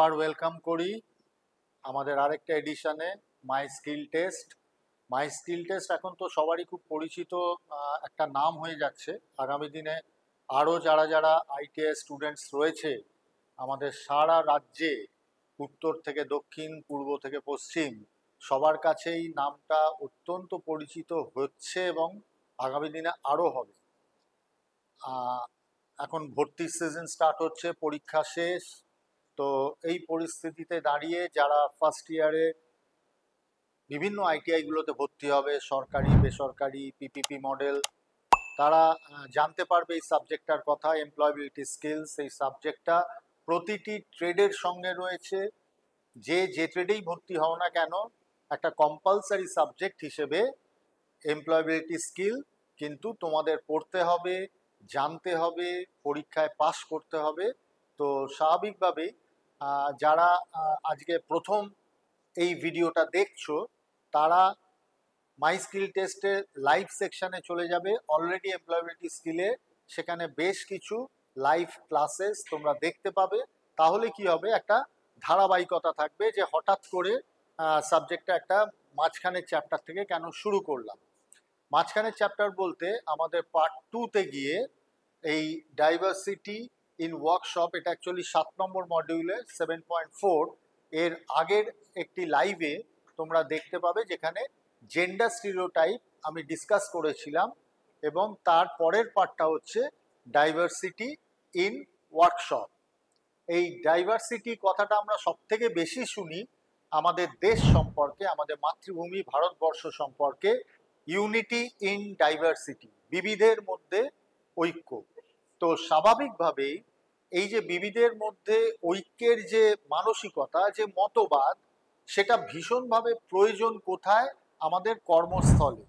আবার ওয়েলকাম করি আমাদের আরেকটা এডিশনে my skill test. My skill test এখন তো সবারই খুব পরিচিত একটা নাম হয়ে যাচ্ছে। আগামী দিনে আরও যারা যারা আইটিআই স্টুডেন্টস রয়েছে আমাদের সারা রাজ্যে, উত্তর থেকে দক্ষিণ, পূর্ব থেকে পশ্চিম, সবার কাছেই নামটা অত্যন্ত পরিচিত হচ্ছে এবং আগামী দিনে আরও হবে। এখন ভর্তির সিজন স্টার্ট হচ্ছে, পরীক্ষা শেষ। তো এই পরিস্থিতিতে দাঁড়িয়ে যারা ফার্স্ট ইয়ারে বিভিন্ন আইটিআইগুলোতে ভর্তি হবে, সরকারি বেসরকারি পিপিপি মডেল, তারা জানতে পারবে এই সাবজেক্টটার কথা, এমপ্লয়াবিলিটি স্কিলস। এই সাবজেক্টটা প্রতিটি ট্রেডের সঙ্গে রয়েছে। যে ট্রেডেই ভর্তি হও না কেন, একটা কম্পালসারি সাবজেক্ট হিসেবে এমপ্লয়াবিলিটি স্কিল কিন্তু তোমাদের পড়তে হবে, জানতে হবে, পরীক্ষায় পাশ করতে হবে। তো স্বাভাবিকভাবেই যারা আজকে প্রথম এই ভিডিওটা দেখছো তারা মাই স্কিল টেস্টে লাইভ সেকশনে চলে যাবে। অলরেডি এমপ্লয়াবিলিটি স্কিলে সেখানে বেশ কিছু লাইভ ক্লাসেস তোমরা দেখতে পাবে। তাহলে কি হবে, একটা ধারাবাহিকতা থাকবে যে হঠাৎ করে সাবজেক্টটা একটা মাঝখানের চ্যাপ্টার থেকে কেন শুরু করলাম। মাঝখানের চ্যাপ্টার বলতে আমাদের পার্ট 2-তে গিয়ে এই ডাইভার্সিটি ইন ওয়ার্কশপ, এটা অ্যাকচুয়ালি 7 নম্বর মডিউলে 7.4 এর আগের একটি লাইভে তোমরা দেখতে পাবে, যেখানে জেন্ডার স্টিরিওটাইপ আমি ডিসকাস করেছিলাম। এবং তার পরের পার্টটা হচ্ছে ডাইভার্সিটি ইন ওয়ার্কশপ। এই ডাইভার্সিটি কথাটা আমরা সব থেকে বেশি শুনি আমাদের দেশ সম্পর্কে, আমাদের মাতৃভূমি ভারতবর্ষ সম্পর্কে। ইউনিটি ইন ডাইভার্সিটি, বিবিধের মধ্যে ঐক্য। তো স্বাভাবিকভাবেই এই যে বিবিধের মধ্যে ঐক্যের যে মানসিকতা, যে মতবাদ, সেটা ভীষণভাবে প্রয়োজন কোথায়? আমাদের কর্মস্থলে।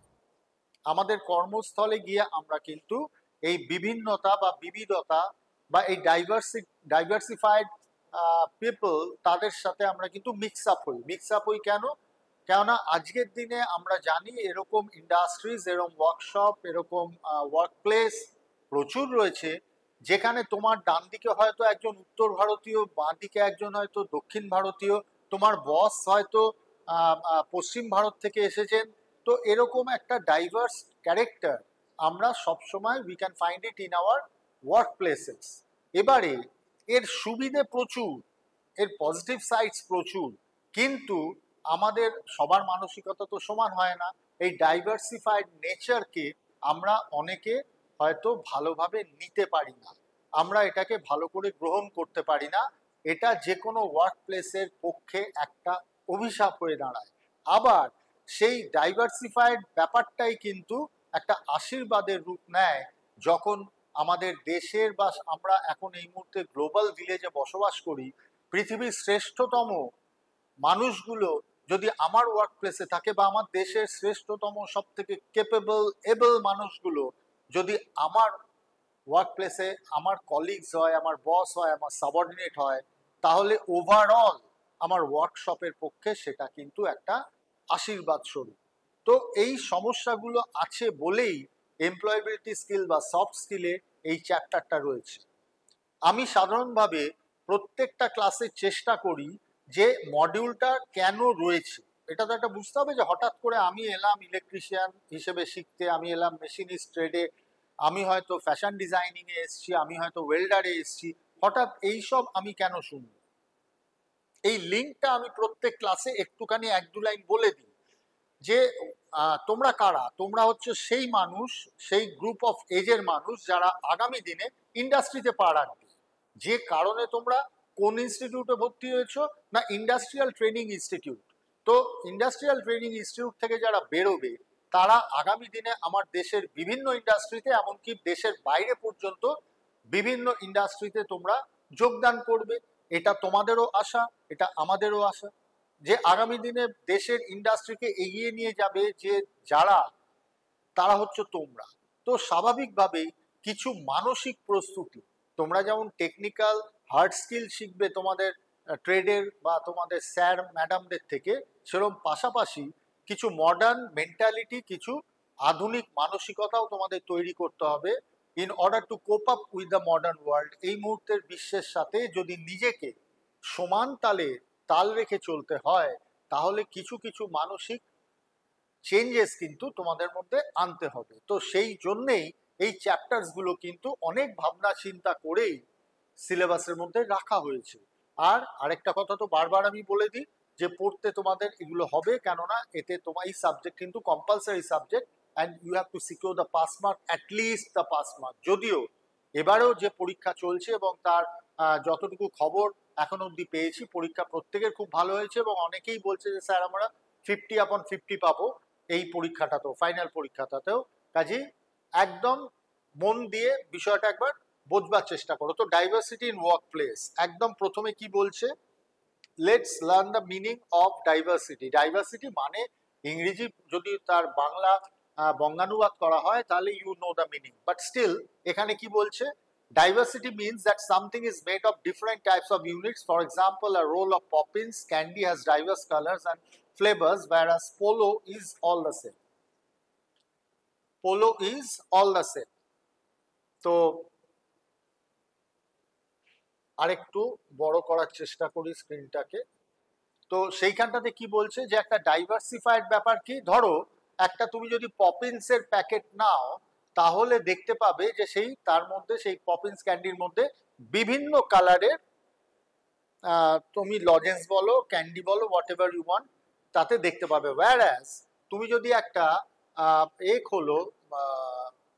আমাদের কর্মস্থলে গিয়ে আমরা কিন্তু এই বিভিন্নতা বা বিবিধতা বা এই ডাইভার্সিফাইড পিপল, তাদের সাথে আমরা কিন্তু মিক্স আপ হই। কেননা আজকের দিনে আমরা জানি এরকম ইন্ডাস্ট্রিজ, এরকম ওয়ার্কশপ, এরকম ওয়ার্ক প্লেস প্রচুর রয়েছে, যেখানে তোমার ডান দিকে হয়তো একজন উত্তর ভারতীয়, বাঁ দিকে একজন হয়তো দক্ষিণ ভারতীয়, তোমার বস হয়তো পশ্চিম ভারত থেকে এসেছেন। তো এরকম একটা ডাইভার্স ক্যারেক্টার আমরা সবসময় we can find it in our work places. এবারে এর সুবিধে প্রচুর, এর পজিটিভ সাইডস প্রচুর, কিন্তু আমাদের সবার মানসিকতা তো সমান হয় না। এই ডাইভার্সিফাইড নেচারকে আমরা অনেকে হয়তো ভালোভাবে নিতে পারি না, আমরা এটাকে ভালো করে গ্রহণ করতে পারি না। এটা যে কোনো ওয়ার্ক প্লেসের পক্ষে একটা অভিশাপ হয়ে দাঁড়ায়। আবার সেই ডাইভার্সিফাইড ব্যাপারটাই কিন্তু একটা আশীর্বাদের রূপ নেয় যখন আমাদের দেশের বা আমরা এখন এই মুহূর্তে গ্লোবাল ভিলেজে বসবাস করি। পৃথিবীর শ্রেষ্ঠতম মানুষগুলো যদি আমার ওয়ার্ক প্লেসে থাকে, বা আমার দেশের শ্রেষ্ঠতম সব থেকে এবল মানুষগুলো যদি আমার ওয়ার্ক প্লেসে আমার কলিগস হয়, আমার বস হয়, আমার সাবঅর্ডিনেট হয়, তাহলে ওভারঅল আমার ওয়ার্কশপের পক্ষে সেটা কিন্তু একটা আশীর্বাদ স্বরূপ। তো এই সমস্যাগুলো আছে বলেই এমপ্লয়াবিলিটি স্কিল বা সফট স্কিলে এই চ্যাপ্টারটা রয়েছে। আমি সাধারণভাবে প্রত্যেকটা ক্লাসে চেষ্টা করি যে মডিউলটা কেন রয়েছে এটা তো একটা বুঝতে হবে। যে হঠাৎ করে আমি এলাম ইলেকট্রিশিয়ান হিসেবে শিখতে, আমি এলাম মেশিনিস্ট ট্রেডে, আমি হয়তো ফ্যাশন ডিজাইনিংয়ে এসছি, আমি হয়তো ওয়েল্ডারে এসছি, হঠাৎ এইসব আমি কেন শুনব? এই লিঙ্কটা আমি প্রত্যেক ক্লাসে একটুখানি 1-2 লাইন বলে দিই যে তোমরা কারা। তোমরা হচ্ছে সেই মানুষ, সেই গ্রুপ অফ এজের মানুষ যারা আগামী দিনে ইন্ডাস্ট্রিতে পা রাখবে। যে কারণে তোমরা কোন ইনস্টিটিউটে ভর্তি হয়েছো না, ইন্ডাস্ট্রিয়াল ট্রেনিং ইনস্টিটিউট। তো ইন্ডাস্ট্রিয়াল ট্রেনিং ইনস্টিটিউট থেকে যারা বেরোবে তারা আগামী দিনে আমার দেশের বিভিন্ন ইন্ডাস্ট্রিতে, এমনকি দেশের বাইরে পর্যন্ত বিভিন্ন ইন্ডাস্ট্রিতে তোমরা যোগদান করবে। এটা তোমাদেরও আশা, এটা আমাদেরও আশা যে আগামী দিনে দেশের ইন্ডাস্ট্রিকে এগিয়ে নিয়ে যাবে যে যারা, তারা হচ্ছে তোমরা। তো স্বাভাবিকভাবেই কিছু মানসিক প্রস্তুতি, তোমরা যেমন টেকনিক্যাল হার্ড স্কিল শিখবে তোমাদের ট্রেডের বা তোমাদের স্যার ম্যাডামদের থেকে, সেরকম পাশাপাশি কিছু মডার্ন মেন্টালিটি, কিছু আধুনিক মানসিকতাও তোমাদের তৈরি করতে হবে in order to cope up with the modern world. এই মুহূর্তের বিশ্বের সাথে যদি নিজেকে সমান তালে তাল রেখে চলতে হয়, তাহলে কিছু কিছু মানসিক চেঞ্জেস কিন্তু তোমাদের মধ্যে আনতে হবে। তো সেই জন্যেই এই চ্যাপ্টার্স গুলো কিন্তু অনেক ভাবনা চিন্তা করেই সিলেবাসের মধ্যে রাখা হয়েছে। আর আরেকটা কথা তো বারবার আমি বলে দিই যে পড়তে তোমাদের এগুলো হবে, কেননা এতে তোমার এই সাবজেক্ট কিন্তু compulsory subject, and you have to secure the pass mark, at least the pass mark. যদিও এবারেও যে পরীক্ষা চলছে এবং তার যতটুকু খবর এখন অব্দি পেয়েছি, পরীক্ষা প্রত্যেকের খুব ভালো হয়েছে এবং অনেকেই বলছে যে স্যার আমরা 50/50 পাবো এই পরীক্ষাটাতেও, ফাইনাল পরীক্ষাটাতেও। কাজেই একদম মন দিয়ে বিষয়টা একবার বোঝবার চেষ্টা করো। তো ডাইভার্সিটি ইন ওয়ার্ক প্লেস, একদম প্রথমে কি বলছে, let's learn the meaning of diversity. Diversity মানে ইংরেজি যদি তার বাংলা বঙ্গানুবাদ করা হয় তাহলে you know the meaning, but still এখানে কি বলছে, diversity means that something is made of different types of units. For example, a roll of poppins candy has diverse colors and flavors, whereas polo is all the same. Polo is all the same. তো আরেকটু বড় করার চেষ্টা করি স্ক্রিনটাকে। তো সেইখানটাতে কি বলছে যে একটা ডাইভার্সিফাইড ব্যাপার কি, ধরো একটা তুমি যদি পপিন্সের প্যাকেট নাও তাহলে দেখতে পাবে যে সেই তার মধ্যে সেই পপিন্স ক্যান্ডির মধ্যে বিভিন্ন কালারের তুমি লজেন্স বলো, ক্যান্ডি বলো, হোয়াট এভার ইউ ওয়ান্ট, তাতে দেখতে পাবে। ওয়্যারঅ্যাজ তুমি যদি একটা খোলো,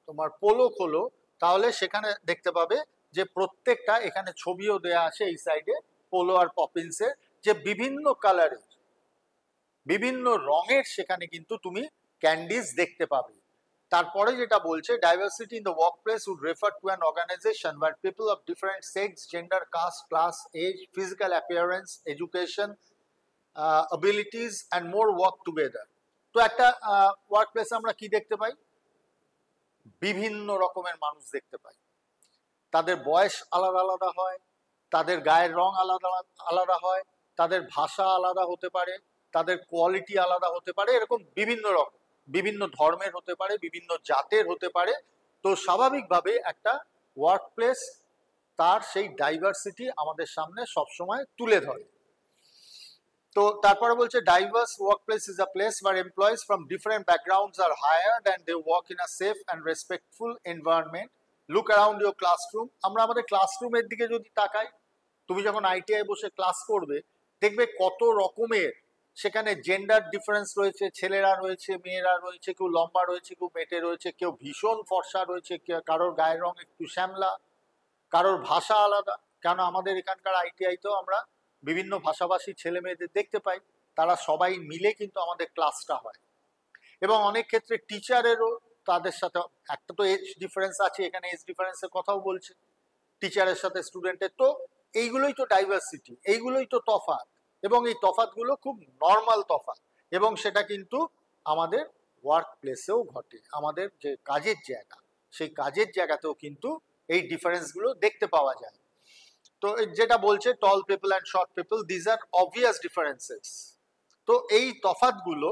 তোমার পোলো খোলো, তাহলে সেখানে দেখতে পাবে যে প্রত্যেকটা, এখানে ছবিও দেয়া আছে এই সাইডে পোলো আর পপিন্সের, যে বিভিন্ন কালারের বিভিন্ন রঙের সেখানে কিন্তু তুমি ক্যান্ডিজ দেখতে পাবে। তারপরে যেটা বলছে, diversity in the workplace would refer to an organisation where people of different sex, gender, caste, class, age, physical appearance, education, abilities and more work together. তো একটা ওয়ার্ক প্লেসে আমরা কি দেখতে পাই, বিভিন্ন রকমের মানুষ দেখতে পাই। তাদের বয়স আলাদা আলাদা হয়, তাদের গায়ের রং আলাদা আলাদা হয়, তাদের ভাষা আলাদা হতে পারে, তাদের কোয়ালিটি আলাদা হতে পারে, এরকম বিভিন্ন রকম, বিভিন্ন ধর্মের হতে পারে, বিভিন্ন জাতের হতে পারে। তো স্বাভাবিকভাবে একটা ওয়ার্ক প্লেস তার সেই ডাইভার্সিটি আমাদের সামনে সবসময় তুলে ধরে। তো তারপরে বলছে, diverse workplace is a place where employees from different backgrounds are hired and they work in a safe and respectful environment. Look around your classroom. আমরা আমাদের ক্লাসরুমের দিকে যদি তাকাই, তুমি যখন আইটিআই বসে ক্লাস করবে দেখবে কত রকমের সেখানে জেন্ডার ডিফারেন্স রয়েছে, ছেলেরা রয়েছে, মেয়েরা রয়েছে, কেউ লম্বা রয়েছে, কেউ মেটে রয়েছে, কেউ ভীষণ ফর্সা রয়েছে, কারোর গায়ের রং একটু শ্যামলা, কারোর ভাষা আলাদা। কেন আমাদের এখানকার আইটিআইতেও আমরা বিভিন্ন ভাষাভাষী ছেলে মেয়েদের দেখতে পাই, তারা সবাই মিলে কিন্তু আমাদের ক্লাসটা হয়। এবং অনেক ক্ষেত্রে টিচারেরও তাদের সাথে একটা তো এজ ডিফারেন্স আছে, এখানে এজ ডিফারেন্সের কথাও বলছে টিচারের সাথে স্টুডেন্টের। তো এইগুলোই তো ডাইভার্সিটি, এইগুলোই তো তফাৎ, এবং এই তফাৎগুলো খুব নর্মাল তফাৎ, এবং সেটা কিন্তু আমাদের ওয়ার্ক প্লেসেও ঘটে। আমাদের যে কাজের জায়গা, সেই কাজের জায়গাতেও কিন্তু এই ডিফারেন্সগুলো দেখতে পাওয়া যায়। তো যেটা বলছে, tall people and short people, these are obvious differences. তো এই তফাৎগুলো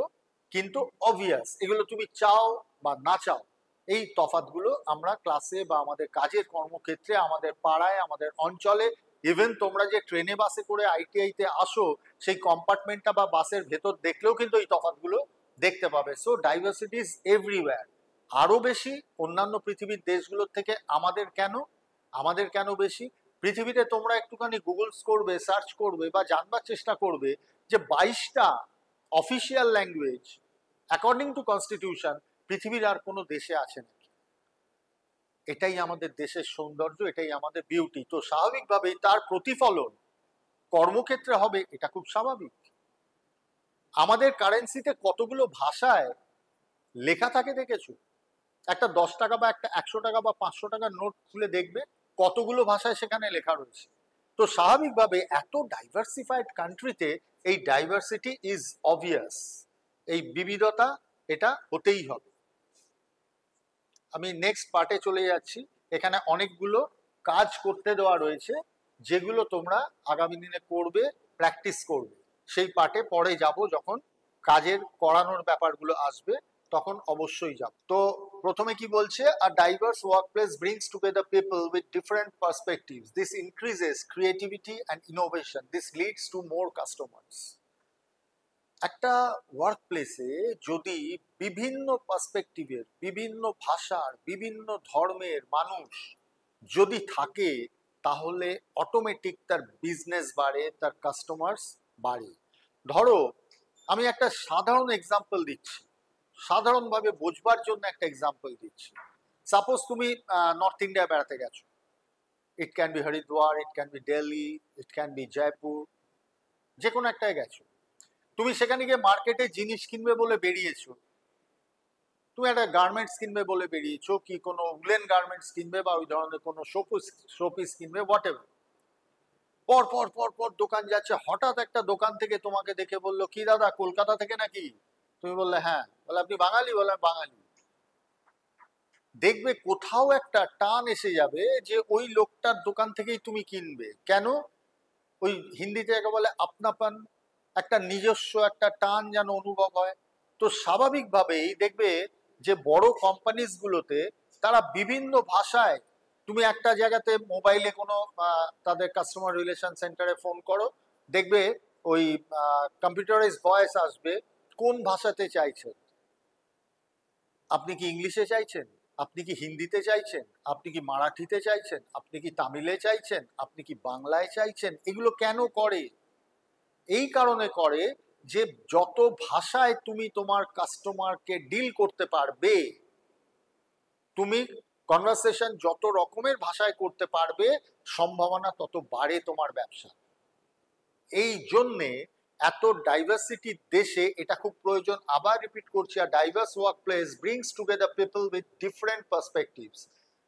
কিন্তু অবভিয়াস, এগুলো তুমি চাও বা না চাও, এই তফাৎগুলো আমরা ক্লাসে বা আমাদের কাজের কর্মক্ষেত্রে, আমাদের পাড়ায়, আমাদের অঞ্চলে, ইভেন তোমরা যে ট্রেনে বাসে করে আইটিআইতে আসো সেই কম্পার্টমেন্টটা বা বাসের ভেতর দেখলেও কিন্তু এই তফাৎগুলো দেখতে পাবে। So diversity is everywhere. আরো বেশি অন্যান্য পৃথিবীর দেশগুলোর থেকে আমাদের কেন বেশি? পৃথিবীতে তোমরা একটুখানি গুগলস করবে, সার্চ করবে বা জানবার চেষ্টা করবে যে 22টা official language according to constitution পৃথিবীর আর কোনো দেশে আছে নাকি? এটাই আমাদের দেশের সৌন্দর্য, এটাই আমাদের বিউটি। তো স্বাভাবিকভাবেই তার প্রতিফলন কর্মক্ষেত্রে হবে, এটা খুব স্বাভাবিক। আমাদের কারেন্সিতে কতগুলো ভাষায় লেখা থাকে দেখেছো? একটা 10 টাকা বা একটা 100 টাকা বা 500 টাকার নোট খুলে দেখবে কতগুলো ভাষায় সেখানে লেখা রয়েছে। তো স্বাভাবিকভাবে এত ডাইভার্সিফাইড কান্ট্রিতে এই ডাইভার্সিটি ইজ অবভিয়াস, এই বিবিধতা এটা হতেই হবে। আমি নেক্সট পার্টে চলে যাচ্ছি। এখানে অনেকগুলো কাজ করতে দেওয়া রয়েছে যেগুলো তোমরা আগামী দিনে করবে, প্র্যাকটিস করবে। সেই পার্টে পরে যাব যখন কাজের করানোর ব্যাপারগুলো আসবে, তখন অবশ্যই যাব। তো প্রথমে কি বলছে, a diverse workplace brings together people with different perspectives, this increases creativity and innovation, this leads to more customers. একটা ওয়ার্ক প্লেসে যদি বিভিন্ন পার্সপেক্টিভের, বিভিন্ন ভাষার, বিভিন্ন ধর্মের মানুষ যদি থাকে, তাহলে অটোমেটিক তার বিজনেস বাড়ে, তার কাস্টমার্স বাড়ে। ধরো আমি একটা সাধারণ এক্সাম্পল দিচ্ছি, সাধারণভাবে বোঝবার জন্য একটা এক্সাম্পল দিচ্ছি। সাপোজ তুমি নর্থ ইন্ডিয়া বেড়াতে গেছো, it can be Haridwar, it can be Delhi, it can be Jaipur, যে কোনো একটাই গেছো। তুমি সেখানে গিয়ে মার্কেটে জিনিস কিনবে বলে বেরিয়েছো, তুমি একটা গার্মেন্টস কিনবে বলে বেরিয়েছো, কি কোনো উলেন গার্মেন্টস কিনবে বা ওই ধরনের কোনো শোপিস কিনবে, হোয়াট এভার। পর পর পর পর দোকান যাচ্ছে, হঠাৎ একটা দোকান থেকে তোমাকে দেখে বললো, কি দাদা কলকাতা থেকে নাকি? তুমি বললে হ্যাঁ। বলে আপনি বাঙালি? বলে বাঙালি। দেখবে কোথাও একটা টান এসে যাবে যে ওই লোকটার দোকান থেকেই তুমি কিনবে। কেন? ওই হিন্দিতে একে বলে আপনাপন, একটা নিজস্ব একটা টান যেন অনুভব হয়। তো স্বাভাবিকভাবেই দেখবে যে বড় কোম্পানিজ গুলোতে তারা বিভিন্ন ভাষায়, তুমি একটা জায়গাতে মোবাইলে কোনো তাদের কাস্টমার রিলেশন সেন্টারে ফোন করো, দেখবে ওই কম্পিউটারাইজ ভয়েস আসবে, কোন ভাষাতে চাইছেন, আপনি কি ইংলিশে চাইছেন, আপনি কি হিন্দিতে চাইছেন, আপনি কি মারাঠিতে চাইছেন, আপনি কি তামিলে চাইছেন, আপনি কি বাংলায় চাইছেন। এগুলো কেন করে? এই কারণে করে যে যত ভাষায় তুমি তোমার কাস্টমারকে ডিল করতে পারবে, তুমি কনভারসেশন যত রকমের ভাষায় করতে পারবে, সম্ভাবনা তত বাড়ে তোমার ব্যবসা। এই জন্যে এত ডাইভার্সিটি দেশে এটা খুব প্রয়োজন। আবার রিপিট করছি, a diverse workplace brings together people with different perspectives,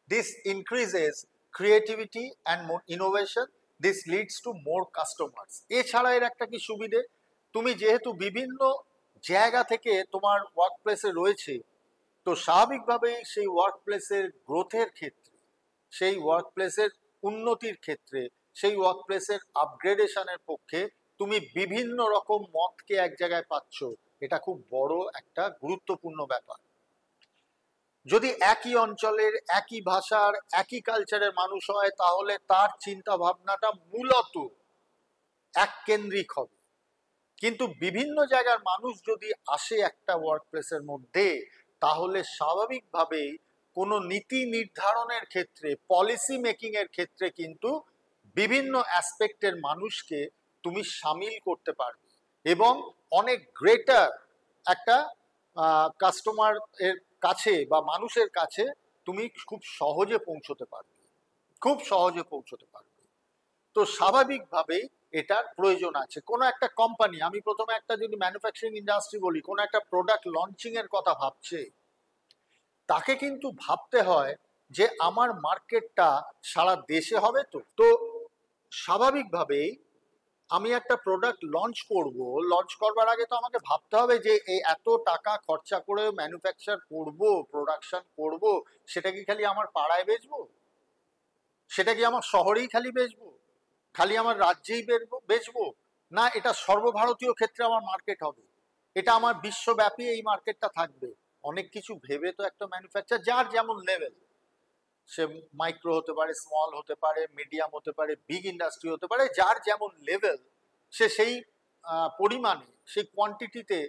this increases creativity and innovation, this leads to more customers. এছাড়া এর একটা কি সুবিধে, তুমি যেহেতু বিভিন্ন জায়গা থেকে তোমার ওয়ার্কপ্লেসে রয়েছে, তো স্বাভাবিকভাবেই সেই ওয়ার্কপ্লেসের গ্রোথের ক্ষেত্রে, সেই ওয়ার্কপ্লেসের উন্নতির ক্ষেত্রে, সেই ওয়ার্কপ্লেসের আপগ্রেডেশনের পক্ষে তুমি বিভিন্ন রকম মতকে এক জায়গায় পাচ্ছ। এটা খুব বড় একটা গুরুত্বপূর্ণ ব্যাপার। যদি একই অঞ্চলের, একই ভাষার, একই কালচারের মানুষ হয়, তাহলে তার চিন্তা ভাবনাটা মূলত এককেন্দ্রিক হবে। কিন্তু বিভিন্ন জায়গার মানুষ যদি আসে একটা ওয়ার্কপ্লেসের মধ্যে, তাহলে স্বাভাবিকভাবেই কোনো নীতি নির্ধারণের ক্ষেত্রে, পলিসি মেকিং এর ক্ষেত্রে কিন্তু বিভিন্ন অ্যাসপেক্টের মানুষকে তুমি সামিল করতে পারবে এবং অনেক গ্রেটার একটা কাস্টমার এর কাছে বা মানুষের কাছে তুমি খুব সহজে পৌঁছতে পারবে, খুব সহজে পৌঁছতে পারবে। তো স্বাভাবিকভাবেই এটার প্রয়োজন আছে। কোনো একটা কোম্পানি, আমি প্রথমে একটা যদি ম্যানুফ্যাকচারিং ইন্ডাস্ট্রি বলি, কোনো একটা প্রোডাক্ট লঞ্চিং এর কথা ভাবছে, তাকে কিন্তু ভাবতে হয় যে আমার মার্কেটটা সারা দেশে হবে। তো তো স্বাভাবিকভাবেই আমি একটা প্রোডাক্ট লঞ্চ করব, লঞ্চ করবার আগে তো আমাকে ভাবতে হবে যে এই এত টাকা খরচা করে ম্যানুফ্যাকচার করব, প্রোডাকশন করব, সেটা কি খালি আমার পাড়ায় বেচবো, সেটা কি আমার শহরেই খালি বেচবো, খালি আমার রাজ্যেই বেচবো, না এটা সর্বভারতীয় ক্ষেত্রে আমার মার্কেট হবে, এটা আমার বিশ্বব্যাপী এই মার্কেটটা থাকবে। অনেক কিছু ভেবে তো একটা ম্যানুফ্যাকচার, যার যেমন লেভেল, সে মাইক্রো হতে পারে, স্মল হতে পারে, মিডিয়াম হতে পারে, বিগ ইন্ডাস্ট্রি হতে পারে, যার যেমন লেভেল সে সেই পরিমাণে, সেই কোয়ান্টিটিতে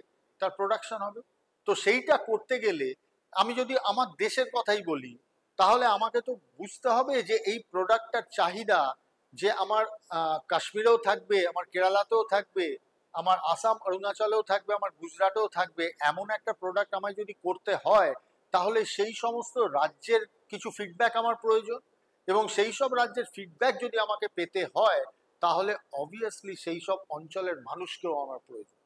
তার প্রোডাকশন হবে। তো সেইটা করতে গেলে আমি যদি আমার দেশের কথাই বলি, তাহলে আমাকে তো বুঝতে হবে যে এই প্রোডাক্টটার চাহিদা যে আমার কাশ্মীরেও থাকবে, আমার কেরালাতেও থাকবে, আমার আসাম অরুণাচলেও থাকবে, আমার গুজরাটেও থাকবে। এমন একটা প্রোডাক্ট আমায় যদি করতে হয়, তাহলে সেই সমস্ত রাজ্যের কিছু ফিডব্যাক আমার প্রয়োজন, এবং সেই সব রাজ্যের ফিডব্যাক যদি আমাকে পেতে হয়, তাহলে অবভিয়াসলি সেই সব অঞ্চলের মানুষকেও আমার প্রয়োজন।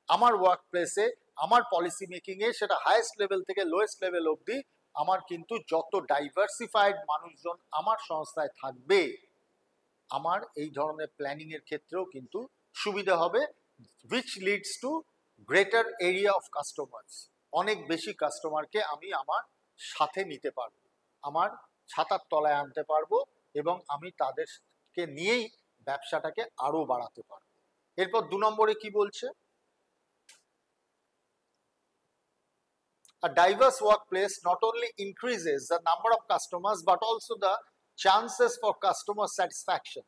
আমার ওয়ার্ক প্লেসে, আমার পলিসি মেকিং এ, সেটা হাইয়েস্ট লেভেল থেকে লোয়েস্ট লেভেল অবধি আমার কিন্তু যত ডাইভার্সিফাইড মানুষজন আমার সংস্থায় থাকবে, আমার এই ধরনের প্ল্যানিং এর ক্ষেত্রেও কিন্তু সুবিধা হবে, which leads to greater area of customers। অনেক বেশি কাস্টমারকে আমি আমার সাথে নিতে পারবো, আমার ছাতার তলায় আনতে পারবো, এবং আমি তাদেরকে নিয়েই ব্যবসাটাকে আরো বাড়াতে পারবো। এরপর 2 নম্বরে কি বলছে, A diverse workplace not only increases the number of customers but also the chances for customer satisfaction.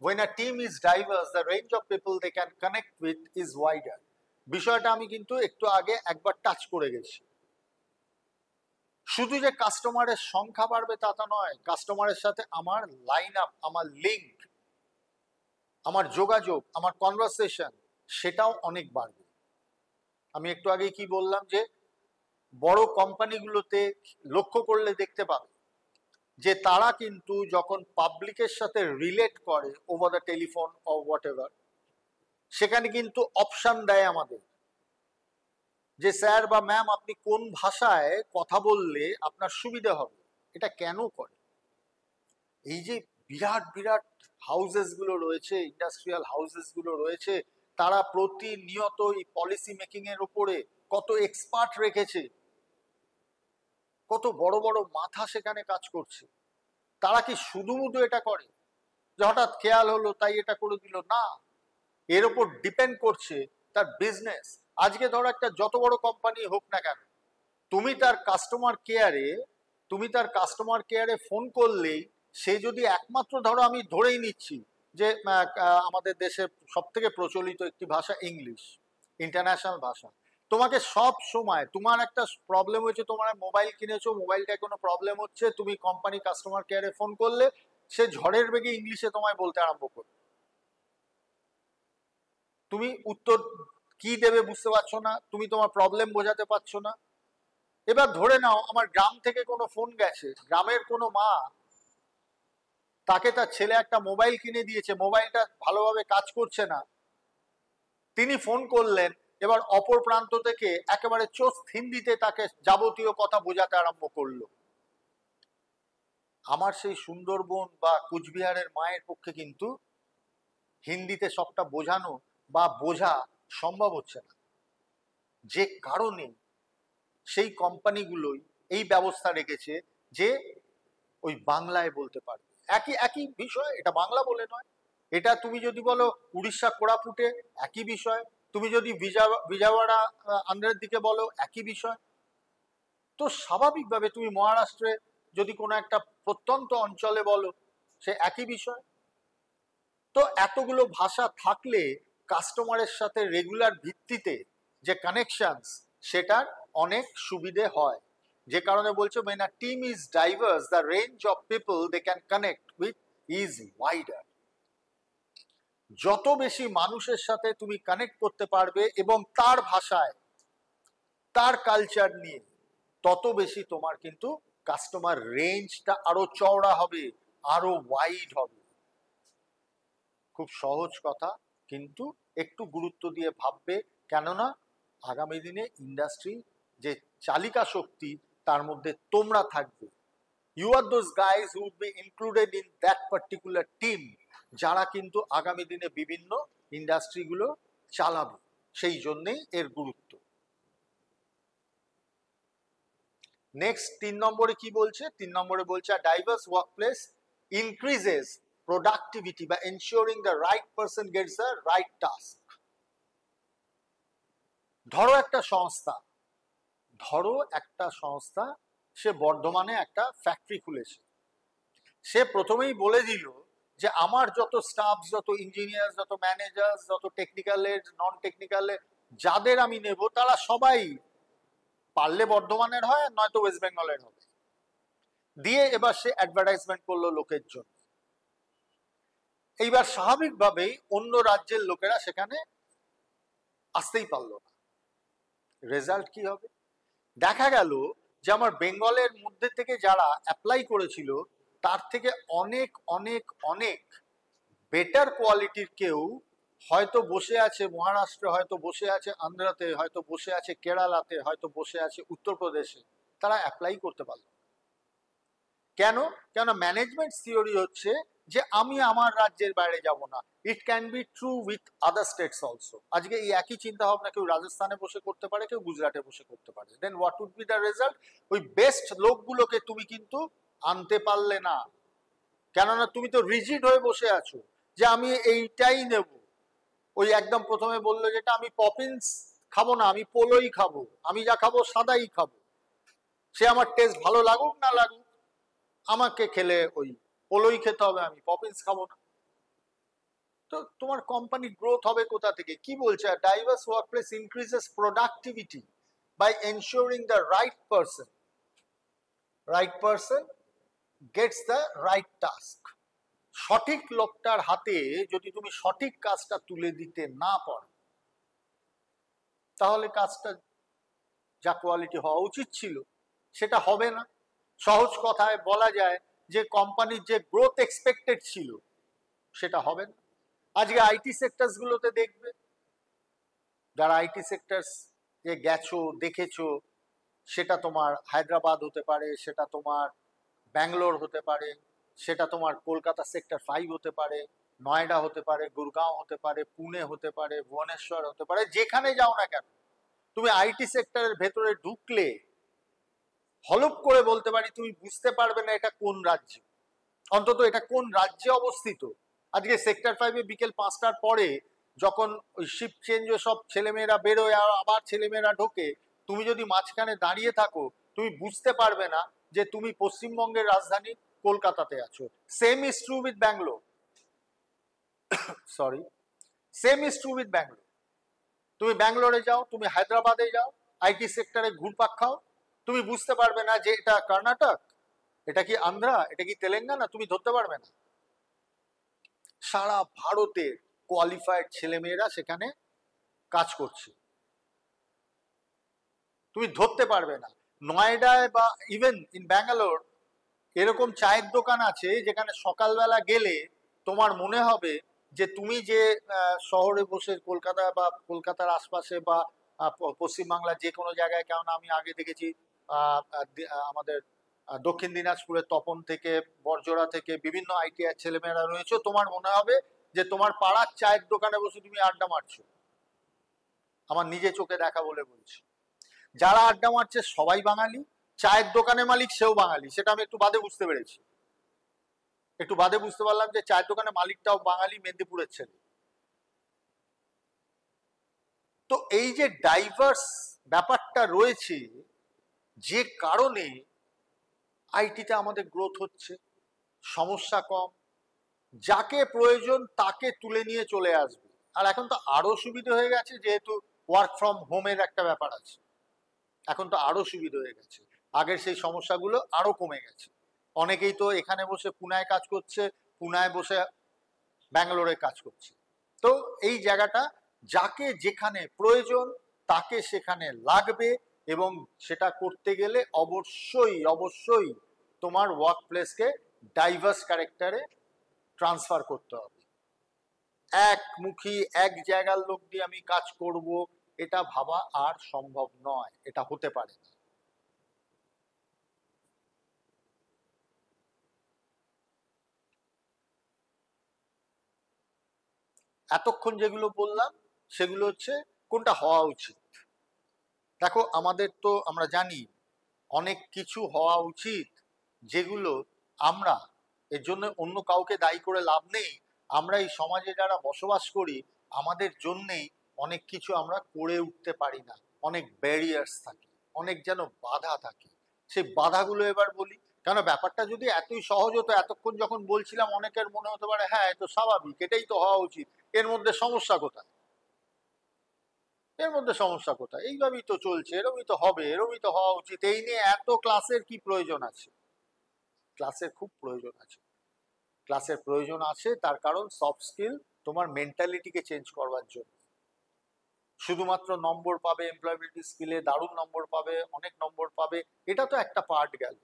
When a team is diverse, the range of people they can connect with is wider. বিষয়টা আমি কিন্তু একটু আগে একবার touch করে গেছি। শুধু যে কাস্টমারের সংখ্যা বাড়বে তা তো নয়, কাস্টমারের সাথে আমার লাইন আপ, আমার লিঙ্ক, আমার যোগাযোগ, আমার কনভারসেশন সেটাও অনেক বাড়বে। আমি একটু আগে কি বললাম যে বড় কোম্পানিগুলোতে লক্ষ্য করলে দেখতে পাবে যে তারা কিন্তু যখন পাবলিকের সাথে রিলেট করে over the telephone or what ever, সেখানে কিন্তু অপশন দেয় আমাদের যে স্যার বা ম্যাম আপনি কোন ভাষায় কথা বললে আপনার সুবিধা হবে। এটা কেন করে? এই যে বিরাট বিরাট হাউসেস গুলো রয়েছে, ইন্ডাস্ট্রিয়াল হাউসেস গুলো রয়েছে, তারা প্রতিনিয়ত এই পলিসি মেকিং এর উপরে কত এক্সপার্ট রেখেছে, কত বড় বড় মাথা সেখানে কাজ করছে। তারা কি শুধু এটা করে যে হঠাৎ খেয়াল হলো তাই এটা করে দিল? না, এর উপর ডিপেন্ড করছে তার বিজনেস। আজকে ধরো একটা যত বড় কোম্পানি হোক না কেন, তুমি তার কাস্টমার কেয়ারে ফোন করলেই সে যদি একমাত্র, ধরো আমি ধরেই নিচ্ছি যে আমাদের দেশের সব থেকে প্রচলিত একটি ভাষা ইংলিশ, ইন্টারন্যাশনাল ভাষা, তোমাকে সব সময় তোমার একটা প্রবলেম হয়েছে, তোমার মোবাইল কিনেছো, মোবাইলটায় কোনো প্রবলেম হচ্ছে, তুমি কোম্পানি কাস্টমার কেয়ারে ফোন করলে সে ঝড়ের বেগে ইংলিশে তোমায় বলতে আরম্ভ করবে। তুমি উত্তর কি দেবে বুঝতে পারছো না, তুমি তোমার প্রবলেম বোঝাতে পারছো না। এবার ধরে নাও আমার গ্রাম থেকে কোনো ফোন গেছে, গ্রামের কোনো মা, তাকে তার ছেলে একটা মোবাইল কিনে দিয়েছে, মোবাইলটা ভালোভাবে কাজ করছে না, তিনি ফোন করলেন, এবার অপর প্রান্ত থেকে একেবারে চোখ হিন্দিতে তাকে যাবতীয় কথা বোঝাতে আরম্ভ করলো। আমার সেই সুন্দরবন বা কুচবিহারের মায়ের পক্ষে কিন্তু হিন্দিতে সবটা বোঝানো বা বোঝা সম্ভব হচ্ছে না, যে কারণে সেই কোম্পানিগুলোই এই ব্যবস্থা রেখেছে যে ওই বাংলায় বলতে পারবে। একই বিষয়, এটা বাংলা বলে নয়, এটা তুমি যদি বলো উড়িষ্যা কোরাপুটে একই বিষয়, তুমি যদি বিজাওয়াড়া আন্ধ্রের দিকে বলো একই বিষয়। তো স্বাভাবিকভাবে তুমি মহারাষ্ট্রে যদি কোনো একটা প্রত্যন্ত অঞ্চলে বলো সে একই বিষয়। তো এতগুলো ভাষা থাকলে কাস্টমারের সাথে রেগুলার ভিত্তিতে যে কানেকশনস সেটার অনেক সুবিধে হয়, যে কারণে বলছে when a team is diverse the range of people they can connect with is wider. যত বেশি মানুষের সাথে তুমি কানেক্ট করতে পারবে এবং তার ভাষায়, তার কালচার নিয়ে, তত বেশি তোমার কিন্তু কাস্টমার রেঞ্জটা আরো চওড়া হবে, আরো ওয়াইড হবে। খুব সহজ কথা, কিন্তু একটু গুরুত্ব দিয়ে ভাববে, কেননা আগামী দিনে ইন্ডাস্ট্রি যে চালিকা শক্তি তার মধ্যে তোমরা থাকবে। You are those guys who would be included in that particular team, যারা কিন্তু আগামী দিনে বিভিন্ন ইন্ডাস্ট্রিগুলো চালাবে। সেই জন্যেই এর গুরুত্ব। নেক্সট 3 নম্বরে কি বলছে? 3 নম্বরে বলছে diverse workplace increases productivity by ensuring the right person gets the right task. ধরো একটা সংস্থা সে বর্ধমানে একটা ফ্যাক্টরি খুলেছে। সে প্রথমেই বলে দিল যে আমার যত স্টাফ, যত ইঞ্জিনিয়ার, যত ম্যানেজার, যত টেকনিক্যালের, নন টেকনিক্যালের যাদের আমি নেব তারা সবাই পারলে বর্ধমানের হয়, নয়তো ওয়েস্ট বেঙ্গলের হবে। দিয়ে এবার সে অ্যাডভার্টাইজমেন্ট করলো লোকের জন্য। এইবার স্বাভাবিকভাবেই অন্য রাজ্যের লোকেরা সেখানে আসতেই পারলো না। রেজাল্ট কি হবে? দেখা গেল যে আমার বেঙ্গলের মধ্যে থেকে যারা অ্যাপ্লাই করেছিল তার থেকে অনেক অনেক অনেক বেটার কোয়ালিটির কেউ হয়তো বসে আছে মহারাষ্ট্রে, হয়তো বসে আছে আন্ধ্রাতে, হয়তো বসে আছে কেরালাতে, হয়তো বসে আছে উত্তরপ্রদেশে, তারা অ্যাপ্লাই করতে পারল। কেন? কেন ম্যানেজমেন্ট থিওরি হচ্ছে যে আমি আমার রাজ্যের বাইরে যাব না। It can be true with other states also. আজকে এই একই চিন্তা ভাবনা কেউ রাজস্থানে বসে করতে পারে, কেউ গুজরাটে বসে করতে পারে। Then what would be the result? ওই বেস্ট লোকগুলোকে তুমি কিন্তু আনতে পারলে না, কেননা তুমি তো রিজিড হয়ে বসে আছো যে আমি এইটাই নেব। ওই একদম প্রথমে বললো যেটা, আমি পপিন্স খাবো না, আমি পোলোই খাবো, আমি যা খাবো সাদাই খাবো। সে আমার টেস্ট ভালো লাগুক না লাগুক, আমাকে খেলে ওই পোলোই খেতে হবে, আমি পপিন্স খাবো না। তো তোমার কোম্পানি গ্রোথ হবে কোথা থেকে? কি বলছে? Diverse workplace increases productivity by ensuring the right person gets the right task. সঠিক লোকটার হাতে যদি তুমি সঠিক কাজটা তুলে দিতে না পারো, তাহলে কাজটা যা কোয়ালিটি হওয়া উচিত ছিল সেটা হবে না। সহজ কথায় বলা যায় যে কোম্পানির যে গ্রোথ এক্সপেক্টেড ছিল সেটা হবে না। আজকে আইটি সেক্টরস গুলোতে দেখবে, যারা আইটি সেক্টরস যে গেছো দেখেছো, সেটা তোমার হায়দ্রাবাদ হতে পারে, সেটা তোমার ব্যাঙ্গালোর হতে পারে, সেটা তোমার কলকাতা সেক্টর 5 হতে পারে, নয়ডা হতে পারে, গুরগাঁও হতে পারে, পুনে হতে পারে, ভুবনেশ্বর হতে পারে, যেখানে যাও না কেন, তুমি আইটি সেক্টরের ভেতরে ঢুকলে হলপ করে বলতে পারি তুমি বুঝতে পারবে না এটা কোন রাজ্য, অন্তত এটা কোন রাজ্যে অবস্থিত। আজকে সেক্টর 5-এ বিকেল 5টার পরে যখন ওই শিফট চেঞ্জ সব ছেলেমেয়েরা বেরোয় আর আবার ছেলেমেয়েরা ঢোকে, তুমি যদি মাঝখানে দাঁড়িয়ে থাকো তুমি বুঝতে পারবে না যে তুমি পশ্চিমবঙ্গের রাজধানী কলকাতাতে আছো। Same is true with Bangalore, sorry, same is true with Bangalore. তুমি ব্যাঙ্গালোরে যাও, তুমি হায়দ্রাবাদে যাও, আইটি সেক্টরে ঘুরপাক খাও, তুমি বুঝতে পারবে না যে এটা কর্ণাটক, এটা কি আন্ধ্রা, এটা কি তেলেঙ্গানা, তুমি ধরতে পারবে না। সারা ভারতের কোয়ালিফাইড ছেলেমেয়েরা সেখানে কাজ করছে, তুমি ধরতে পারবে না। নয়ডায় বা ইভেন ইন ব্যাঙ্গালোর এরকম চায়ের দোকান আছে যেখানে সকালবেলা গেলে তোমার মনে হবে যে তুমি যে শহরে বসে কলকাতা বা কলকাতার আশপাশে বা পশ্চিমবাংলার যে কোনো জায়গায়, কেননা আমি আগে দেখেছি আমাদের দক্ষিণ দিনাজপুরের তপন থেকে, বরজোড়া থেকে বিভিন্ন আইটিআই ছেলেমেয়েরা রয়েছে, তোমার মনে হবে যে তোমার পাড়ার চায়ের দোকানে বসে তুমি আড্ডা মারছো। আমার নিজে চোখে দেখা বলে বলছি, যারা আড্ডা মারছে সবাই বাঙালি, চায়ের দোকানের মালিক সেও বাঙালি। সেটা আমি একটু বাদে বুঝতে পেরেছি, একটু বাদে বুঝতে পারলাম যে চায়ের দোকানের মালিকটাও বাঙালি, মেদিনীপুরের ছেলে। তো এই যে ডাইভার্স ব্যাপারটা রয়েছে, যে কারণে আইটিতে আমাদের গ্রোথ হচ্ছে, সমস্যা কম, যাকে প্রয়োজন তাকে তুলে নিয়ে চলে আসবে। আর এখন তো আরো সুবিধা হয়ে গেছে, যেহেতু ওয়ার্ক ফ্রম হোমের একটা ব্যাপার আছে, এখন তো আরো সুবিধা হয়ে গেছে, আগের সেই সমস্যাগুলো আরো কমে গেছে। অনেকেই তো এখানে বসে পুনায় কাজ করছে, পুনায় বসে ব্যাঙ্গালোরে কাজ করছে। তো এই জায়গাটা যাকে যেখানে প্রয়োজন তাকে সেখানে লাগবে, এবং সেটা করতে গেলে অবশ্যই অবশ্যই তোমার ওয়ার্ক প্লেসকে ডাইভার্স ক্যারেক্টারে ট্রান্সফার করতে হবে। একমুখী এক জায়গার লোক দিয়ে আমি কাজ করব, এটা ভাবা আর সম্ভব নয়, এটা হতে পারে না। এতক্ষণ যেগুলো বললাম সেগুলো হচ্ছে কোনটা হওয়া উচিত। দেখো, আমাদের তো আমরা জানি অনেক কিছু হওয়া উচিত, যেগুলো আমরা, এর জন্য অন্য কাউকে দায়ী করে লাভ নেই, আমরা এই সমাজে যারা বসবাস করি আমাদের জন্যেই অনেক কিছু আমরা করে উঠতে পারি না, অনেক ব্যারিয়ার্স থাকে, অনেক যেন বাধা থাকে। সেই বাধাগুলো এবার বলি, কেন ব্যাপারটা যদি এতই সহজ হতো, এতক্ষণ যখন বলছিলাম অনেকের মনে হতে পারে হ্যাঁ এ তো স্বাভাবিক, এটাই তো হওয়া উচিত, এর মধ্যে সমস্যা কোথায়, এর মধ্যে সমস্যা কোথায়, এইভাবেই তো চলছে, এরমই তো হবে, এরমই তো হওয়া উচিত, এই নিয়ে এত ক্লাসের কি প্রয়োজন আছে? ক্লাসের খুব প্রয়োজন আছে, ক্লাসের প্রয়োজন আছে, তার কারণ সফট স্কিল তোমার মেন্টালিটিকে চেঞ্জ করবার জন্য। শুধুমাত্র নম্বর পাবে, এমপ্লয়াবিলিটি স্কিলে দারুণ নম্বর পাবে, অনেক নম্বর পাবে, এটা তো একটা পার্ট গেল।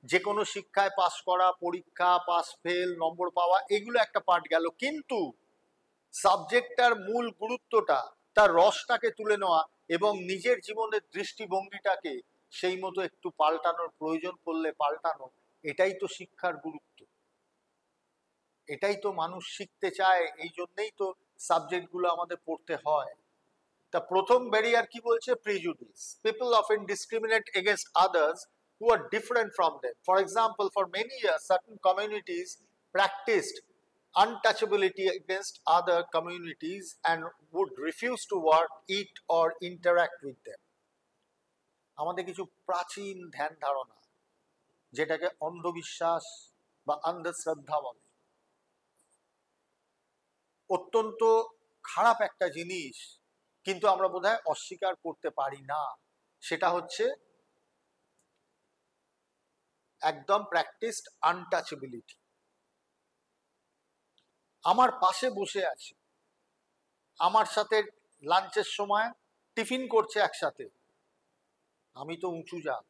যে কোনো শিক্ষায় পাস করা, পরীক্ষা পাস ফেল নম্বর পাওয়া, এগুলো একটা পার্ট গেল, কিন্তু সাবজেক্টটার মূল গুরুত্বটা, তার রসটাকে তুলে নেওয়া এবং নিজের জীবনের দৃষ্টিভঙ্গিটাকে সেই মতো একটু পাল্টানোর প্রয়োজন পড়লে পাল্টানো, এটাই তো শিক্ষার গুরুত্ব, এটাই তো মানুষ শিখতে চায়, এই জন্যই তো সাবজেক্টগুলো আমাদের পড়তে হয়। তা প্রথম ব্যারিয়ার কি বলছে? Prejudice, people often discriminate against others who are different from them. For example, for many years, certain communities practiced untouchability against other communities and would refuse to work, eat, or interact with them. আমাদের কিছু প্রাচীন ধ্যান ধারণা, যেটাকে অন্ধবিশ্বাস বা অন্ধশ্রদ্ধা বলে, অত্যন্ত খারাপ একটা জিনিস, কিন্তু আমরা বোধহয় অস্বীকার করতে পারি না। সেটা হচ্ছে একদম প্র্যাকটিসড আনটাচেবিলিটি। আমার পাশে বসে আছে, আমার সাথে লাঞ্চের সময় টিফিন করছে একসাথে, আমি তো উঁচু জাত,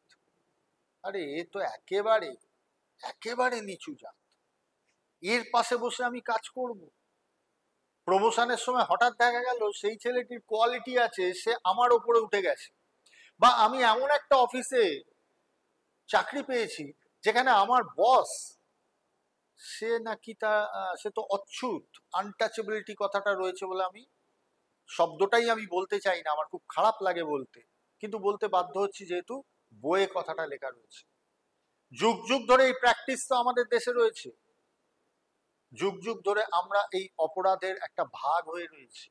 আরে এ তো একেবারে একেবারে নিচু জাত, এর পাশে বসে আমি কাজ করব? প্রমোশনের সময় হঠাৎ দেখা গেল সেই ছেলেটির কোয়ালিটি আছে, সে আমার ওপরে উঠে গেছে, বা আমি এমন একটা অফিসে চাকরি পেয়েছি যেখানে আমার বস, সে নাকি সে তো অচ্ছুত। আনটাচেবিলিটি কথাটা রয়েছে বলে আমি শব্দটাই আমি বলতে চাই না, আমার খুব খারাপ লাগে বলতে, কিন্তু বলতে বাধ্য হচ্ছি যেহেতু বইয়ে কথাটা লেখা রয়েছে। যুগ যুগ ধরে এই প্র্যাকটিস তো আমাদের দেশে রয়েছে, যুগ যুগ ধরে আমরা এই অপরাধের একটা ভাগ হয়ে রয়েছি।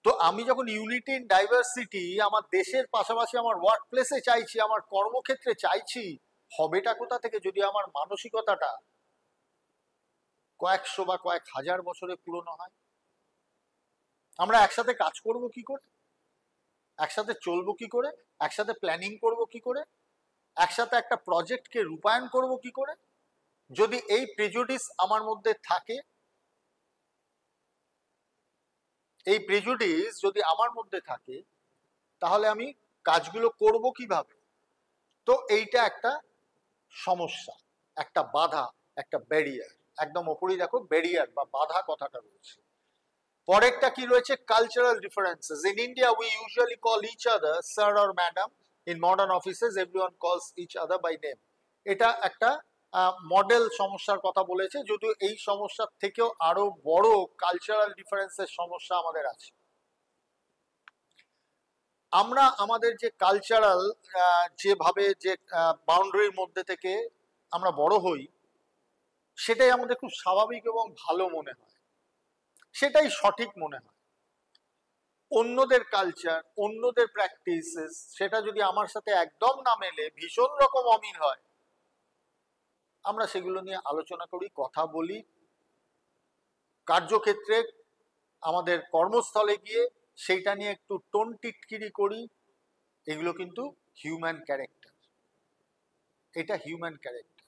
তো আমি যখন ইউনিটি ইন ডাইভার্সিটি আমার দেশের পাশাপাশি আমার ওয়ার্ক প্লেসে চাইছি, আমার কর্মক্ষেত্রে চাইছি, হবেটা কোথা থেকে যদি আমার মানসিকতাটা কয়েকশো বা কয়েক হাজার বছরে পুরনো হয়? আমরা একসাথে কাজ করব কি করে, একসাথে চলবো কি করে, একসাথে প্ল্যানিং করব কি করে, একসাথে একটা প্রজেক্টকে রূপায়ণ করব কি করে, যদি এই প্রেজুডিস আমার মধ্যে থাকে? এই প্রেজুডিস যদি আমার মধ্যে থাকে, তাহলে আমি কাজগুলো করব কিভাবে? তো এইটা একটা সমস্যা, একটা বাধা, একটা ব্যারিয়ার। একদম ওপরেই দেখো ব্যারিয়ার বা বাধা কথাটা রয়েছে। পরেরটা কি রয়েছে? Cultural differences. In India we usually call each other sir or madam. In modern offices everyone calls each other by name. এটা একটা মডেল সমস্যার কথা বলেছে, যদিও এই সমস্যার থেকেও আরো বড় কালচারাল ডিফারেন্সের সমস্যা আমাদের আছে। আমরা আমাদের যে কালচারাল যেভাবে যে বাউন্ডারির মধ্যে থেকে আমরা বড় হই, সেটাই আমাদের খুব স্বাভাবিক এবং ভালো মনে হয়, সেটাই সঠিক মনে হয়। অন্যদের কালচার, অন্যদের প্র্যাকটিসেস, সেটা যদি আমার সাথে একদম না মেলে, ভীষণ রকম অমিল হয়, আমরা সেগুলো নিয়ে আলোচনা করি, কথা বলি, কার্যক্ষেত্রে আমাদের কর্মস্থলে গিয়ে সেইটা নিয়ে একটু টোন টিটকিরি করি। এগুলো কিন্তু হিউম্যান ক্যারেক্টার, এটা হিউম্যান ক্যারেক্টার।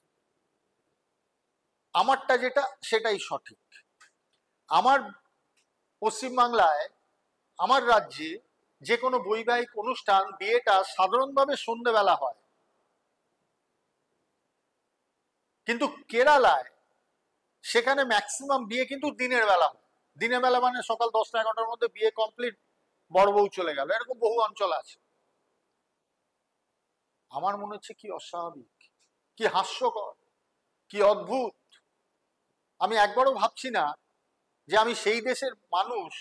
আমারটা যেটা সেটাই সঠিক। আমার পশ্চিমবাংলায়, আমার রাজ্যে যে কোনো বৈবাহিক অনুষ্ঠান, বিয়েটা সাধারণভাবে সন্ধ্যেবেলা হয়, কিন্তু কেরালায় সেখানে ম্যাক্সিমাম বিয়ে কিন্তু দিনের বেলা হয়। দিনের বেলা মানে সকাল 10টা-11টার মধ্যে বিয়ে কমপ্লিট, বড় বউ চলে গেল, এরকম বহু অঞ্চল আছে। আমার মনে হচ্ছে কি অস্বাভাবিক, কি হাস্যকর, কি অদ্ভুত। আমি একবারও ভাবছি না যে আমি সেই দেশের মানুষ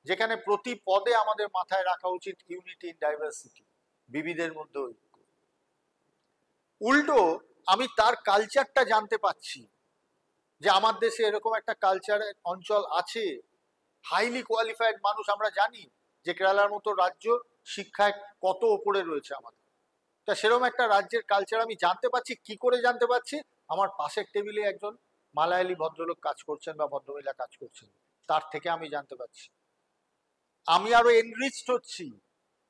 যেখানে প্রতি পদে আমাদের মাথায় রাখা উচিত ইউনিটি ইন ডাইভার্সিটি, বিবিধের মধ্যে ঐক্য। উল্টো আমি তার কালচারটা জানতে পাচ্ছি, যে আমার দেশে এরকম একটা কালচার অঞ্চল আছে, হাইলি কোয়ালিফাইড মানুষ। আমরা জানি যে কেরালার মতো রাজ্য শিক্ষায় কত ওপরে রয়েছে আমাদের, তা সেরকম একটা রাজ্যের কালচার আমি জানতে পারছি। কি করে জানতে পারছি? আমার পাশের টেবিলে একজন মালায়ালি ভদ্রলোক কাজ করছেন বা ভদ্রমহিলা কাজ করছেন, তার থেকে আমি জানতে পারছি। আমি আরো এনরিচড হচ্ছি,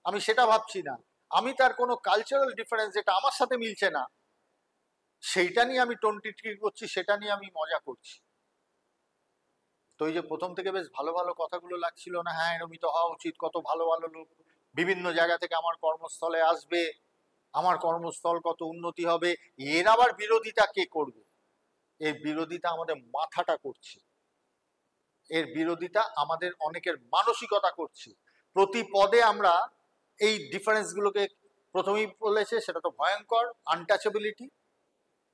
আমি সেটা ভাবছি না। আমি তার কোনো কালচারাল ডিফারেন্স যেটা আমার সাথে মিলছে না, সেইটা নিয়ে আমি টোন টিটকিরি করছি, সেটা নিয়ে আমি মজা করছি। তো এই যে প্রথম থেকে বেশ ভালো ভালো কথাগুলো লাগছিল না, হ্যাঁ এরকমই তো হওয়া উচিত, কত ভালো ভালো লোক বিভিন্ন জায়গা থেকে আমার কর্মস্থলে আসবে, আমার কর্মস্থল কত উন্নতি হবে, এর আবার বিরোধিতা কে করবে? এর বিরোধিতা আমাদের মাথাটা করছে, এর বিরোধিতা আমাদের অনেকের মানসিকতা করছে। প্রতি পদে আমরা এই ডিফারেন্স গুলোকে, প্রথমেই বলেছে সেটা তো ভয়ঙ্কর, আনটাচেবিলিটি।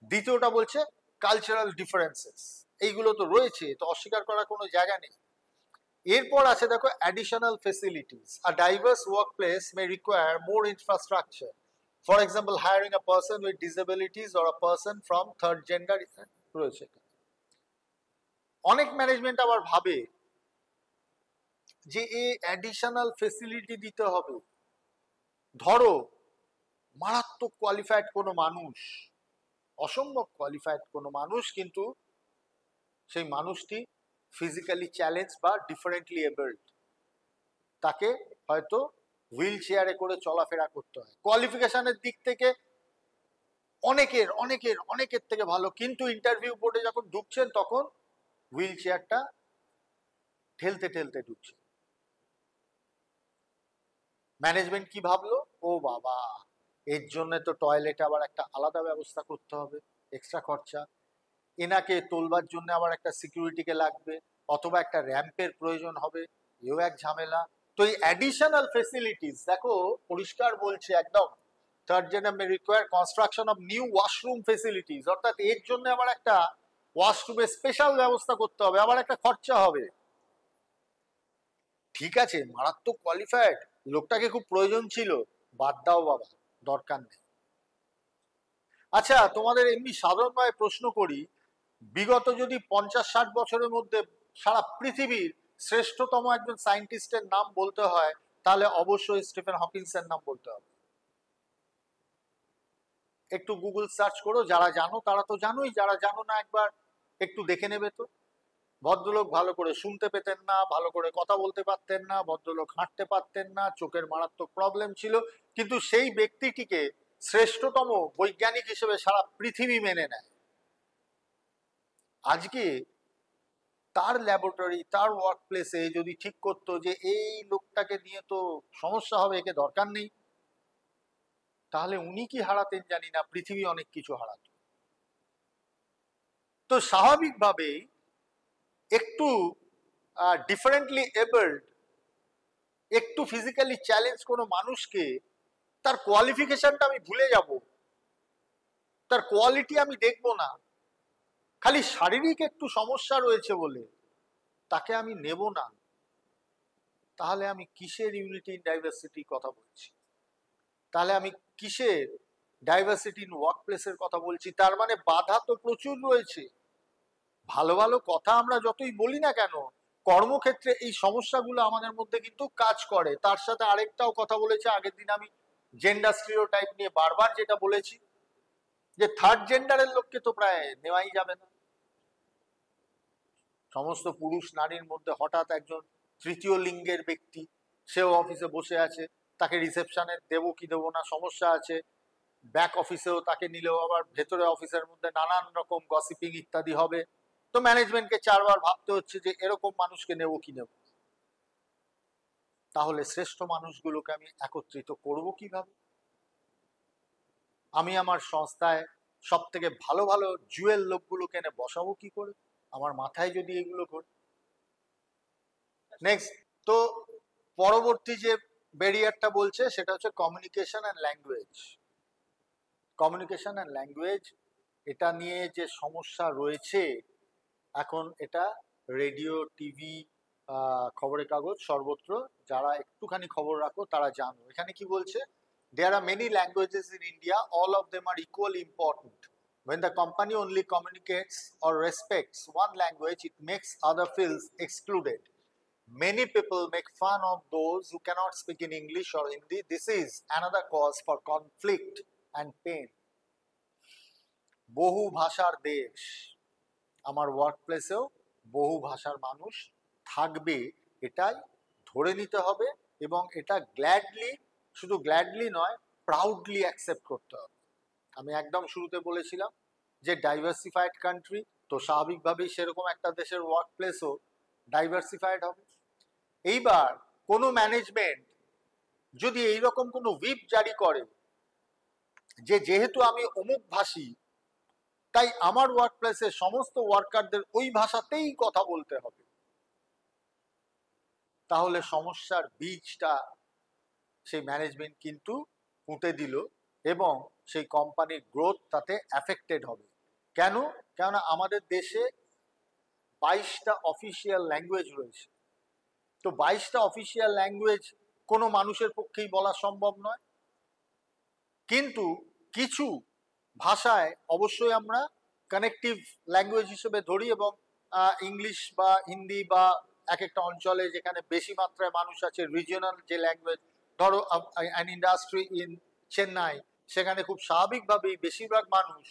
দ্বিতীয়টা বলছে কালচারাল ডিফারেন্সেস, এইগুলো তো রয়েছে, তো অস্বীকার করার কোনো জায়গা নেই। এরপর আছে দেখো additional facilities. A diverse work place May require more infrastructure, for example hiring a person with disabilities or a person from third gender রয়েছে। অনেক ম্যানেজমেন্ট আবার ভাবে যে এই অ্যাডিশনাল ফেসিলিটি দিতে হবে, ধরো মারাত্মক কোয়ালিফাইড কোনো মানুষ, অসম্ভব কোয়ালিফাইড কোনো মানুষ, কিন্তু সেই মানুষটি ফিজিক্যালি চ্যালেঞ্জ বা ডিফারেন্টলি এবলড, তাকে হয়তো হুইল চেয়ারে করে চলাফেরা করতে হয়। কোয়ালিফিকেশনের দিক থেকে অনেকের অনেকের অনেকের থেকে ভালো, কিন্তু ইন্টারভিউ বোর্ডে যখন ঢুকছেন তখন হুইল চেয়ারটা ঠেলতে ঠেলতে ঢুকছে। ম্যানেজমেন্ট কি ভাবলো, ও বাবা, এর জন্য তো টয়লেটে আবার একটা আলাদা ব্যবস্থা করতে হবে, এক্সট্রা খরচা, এনাকে তোলবার জন্য আবার একটা সিকিউরিটিকে লাগবে, অথবা একটা র্যাম্পের প্রয়োজন হবে, এও এক ঝামেলা। তো এই অ্যাডিশনাল ফেসিলিটিস দেখো পরিষ্কার বলছে একদম, third general May require construction of new washroom facilities, অর্থাৎ এর জন্য আবার একটা ওয়াশরুমের স্পেশাল ব্যবস্থা করতে হবে, আবার একটা খরচা হবে। ঠিক আছে, মারাত্মক কোয়ালিফাইড লোকটাকে খুব প্রয়োজন ছিল, বাদ দাও বাবা, দরকার নেই। আচ্ছা, তোমাদের এমনি সাধারণভাবে প্রশ্ন করি, বিগত যদি 50-60 বছরের মধ্যে সারা পৃথিবীর শ্রেষ্ঠতম একজন সায়েন্টিস্টের নাম বলতে হয়, তাহলে অবশ্যই স্টিফেন হকিন্সের নাম বলতে হবে। একটু গুগল সার্চ করো, যারা জানো তারা তো জানোই, যারা জানো না একবার একটু দেখে নেবে তো। ভদ্রলোক ভালো করে শুনতে পেতেন না, ভালো করে কথা বলতে পারতেন না, ভদ্রলোক হাঁটতে পারতেন না, চোখের মারাত্মক প্রবলেম ছিল, কিন্তু সেই ব্যক্তিটিকে শ্রেষ্ঠতম বৈজ্ঞানিক হিসেবে সারা পৃথিবী মেনে নেয়। আজকে তার ল্যাবরেটরি, তার ওয়ার্ক প্লেসে যদি ঠিক করতো যে এই লোকটাকে নিয়ে তো সমস্যা হবে, একে দরকার নেই, তাহলে উনি কি হারাতেন জানি না, পৃথিবী অনেক কিছু হারাত। তো স্বাভাবিকভাবেই একটু ডিফারেন্টলি এবলড, একটু ফিজিক্যালি চ্যালেঞ্জ কোনো মানুষকে তার কোয়ালিফিকেশনটা আমি ভুলে যাব, তার কোয়ালিটি আমি দেখব না, খালি শারীরিক একটু সমস্যা রয়েছে বলে তাকে আমি নেব না, তাহলে আমি কিসের ইউনিটি ইন ডাইভার্সিটি কথা বলছি? তাহলে আমি কিসের ডাইভার্সিটি ইন ওয়ার্ক প্লেসের কথা বলছি? তার মানে বাধা তো প্রচুর রয়েছে। ভালো ভালো কথা আমরা যতই বলি না কেন, কর্মক্ষেত্রে এই সমস্যাগুলো আমাদের মধ্যে কিন্তু কাজ করে। তার সাথে আরেকটাও কথা বলেছে আগের দিন আমি, জেন্ডার স্টিরিওটাইপ নিয়ে বারবার যেটা বলেছি, যে থার্ড জেন্ডারের লোককে তো প্রায় নেওয়াই যাবে না। সমস্ত পুরুষ নারীর মধ্যে হঠাৎ একজন তৃতীয় লিঙ্গের ব্যক্তি, সেও অফিসে বসে আছে, তাকে রিসেপশনে দেবো কি দেবো না সমস্যা আছে, ব্যাক অফিসেও তাকে নিলেও আবার ভেতরে অফিসের মধ্যে নানান রকম গসিপিং ইত্যাদি হবে। তো ম্যানেজমেন্টকে 4বার ভাবতে হচ্ছে যে এরকম মানুষকে নেব কি নেব। তাহলে শ্রেষ্ঠ মানুষগুলোকে আমি একত্রিত করব কিভাবে? আমি আমার সংস্থায় সব থেকে ভালো ভালো জুয়েল লোকগুলোকে এনে বসাবো কি করে? আমার মাথায় যদি এগুলো ঘটে। নেক্সট, তো পরবর্তী যে ব্যারিয়ারটা বলছে সেটা হচ্ছে communication and language. Communication and language, এটা নিয়ে যে সমস্যা রয়েছে এখন, এটা রেডিও, টিভি, খবরের কাগজ সর্বত্র যারা একটুখানি খবর রাখো তারা জানো। এখানে কি বলছে, there are many languages in India, all of them are equally important. When the company only communicates or respects one language, it makes other feels excluded. Many people make fun of those who cannot speak in English or Hindi. This is another cause for conflict and pain. বহু ভাষার দেশ, আমার work প্লেসেও বহু ভাষার মানুষ থাকবে, এটাই ধরে নিতে হবে, এবং এটা গ্ল্যাডলি, শুধু গ্ল্যাডলি নয়, প্রাউডলি অ্যাকসেপ্ট করতে হবে। আমি একদম শুরুতে বলেছিলাম যে ডাইভার্সিফাইড কান্ট্রি, তো স্বাভাবিকভাবেই সেরকম একটা দেশের ওয়ার্ক প্লেসও ডাইভার্সিফাইড হবে। এইবার কোনো ম্যানেজমেন্ট যদি এইরকম কোনো হুইপ জারি করে যে যেহেতু আমি অমুক ভাষী, তাই আমার ওয়ার্ক প্লেসে সমস্ত ওয়ার্কারদের ওই ভাষাতেই কথা বলতে হবে, তাহলে সমস্যার বীজটা সেই ম্যানেজমেন্ট কিন্তু পুঁতে দিল, এবং সেই কোম্পানির গ্রোথ তাতে অ্যাফেক্টেড হবে। কেন? কেননা আমাদের দেশে 22টা অফিসিয়াল ল্যাঙ্গুয়েজ রয়েছে। তো 22টা অফিসিয়াল ল্যাঙ্গুয়েজ কোনো মানুষের পক্ষেই বলা সম্ভব নয়, কিন্তু কিছু ভাষায় অবশ্যই আমরা কানেক্টিভ ল্যাঙ্গুয়েজ হিসেবে ধরি, এবং ইংলিশ বা হিন্দি বা এক একটা অঞ্চলে যেখানে বেশি মাত্রায় মানুষ আছে, রিজিওনাল যে ল্যাঙ্গুয়েজ, ধরো অ্যান ইন্ডাস্ট্রি ইন চেন্নাই, সেখানে খুব স্বাভাবিকভাবেই বেশিরভাগ মানুষ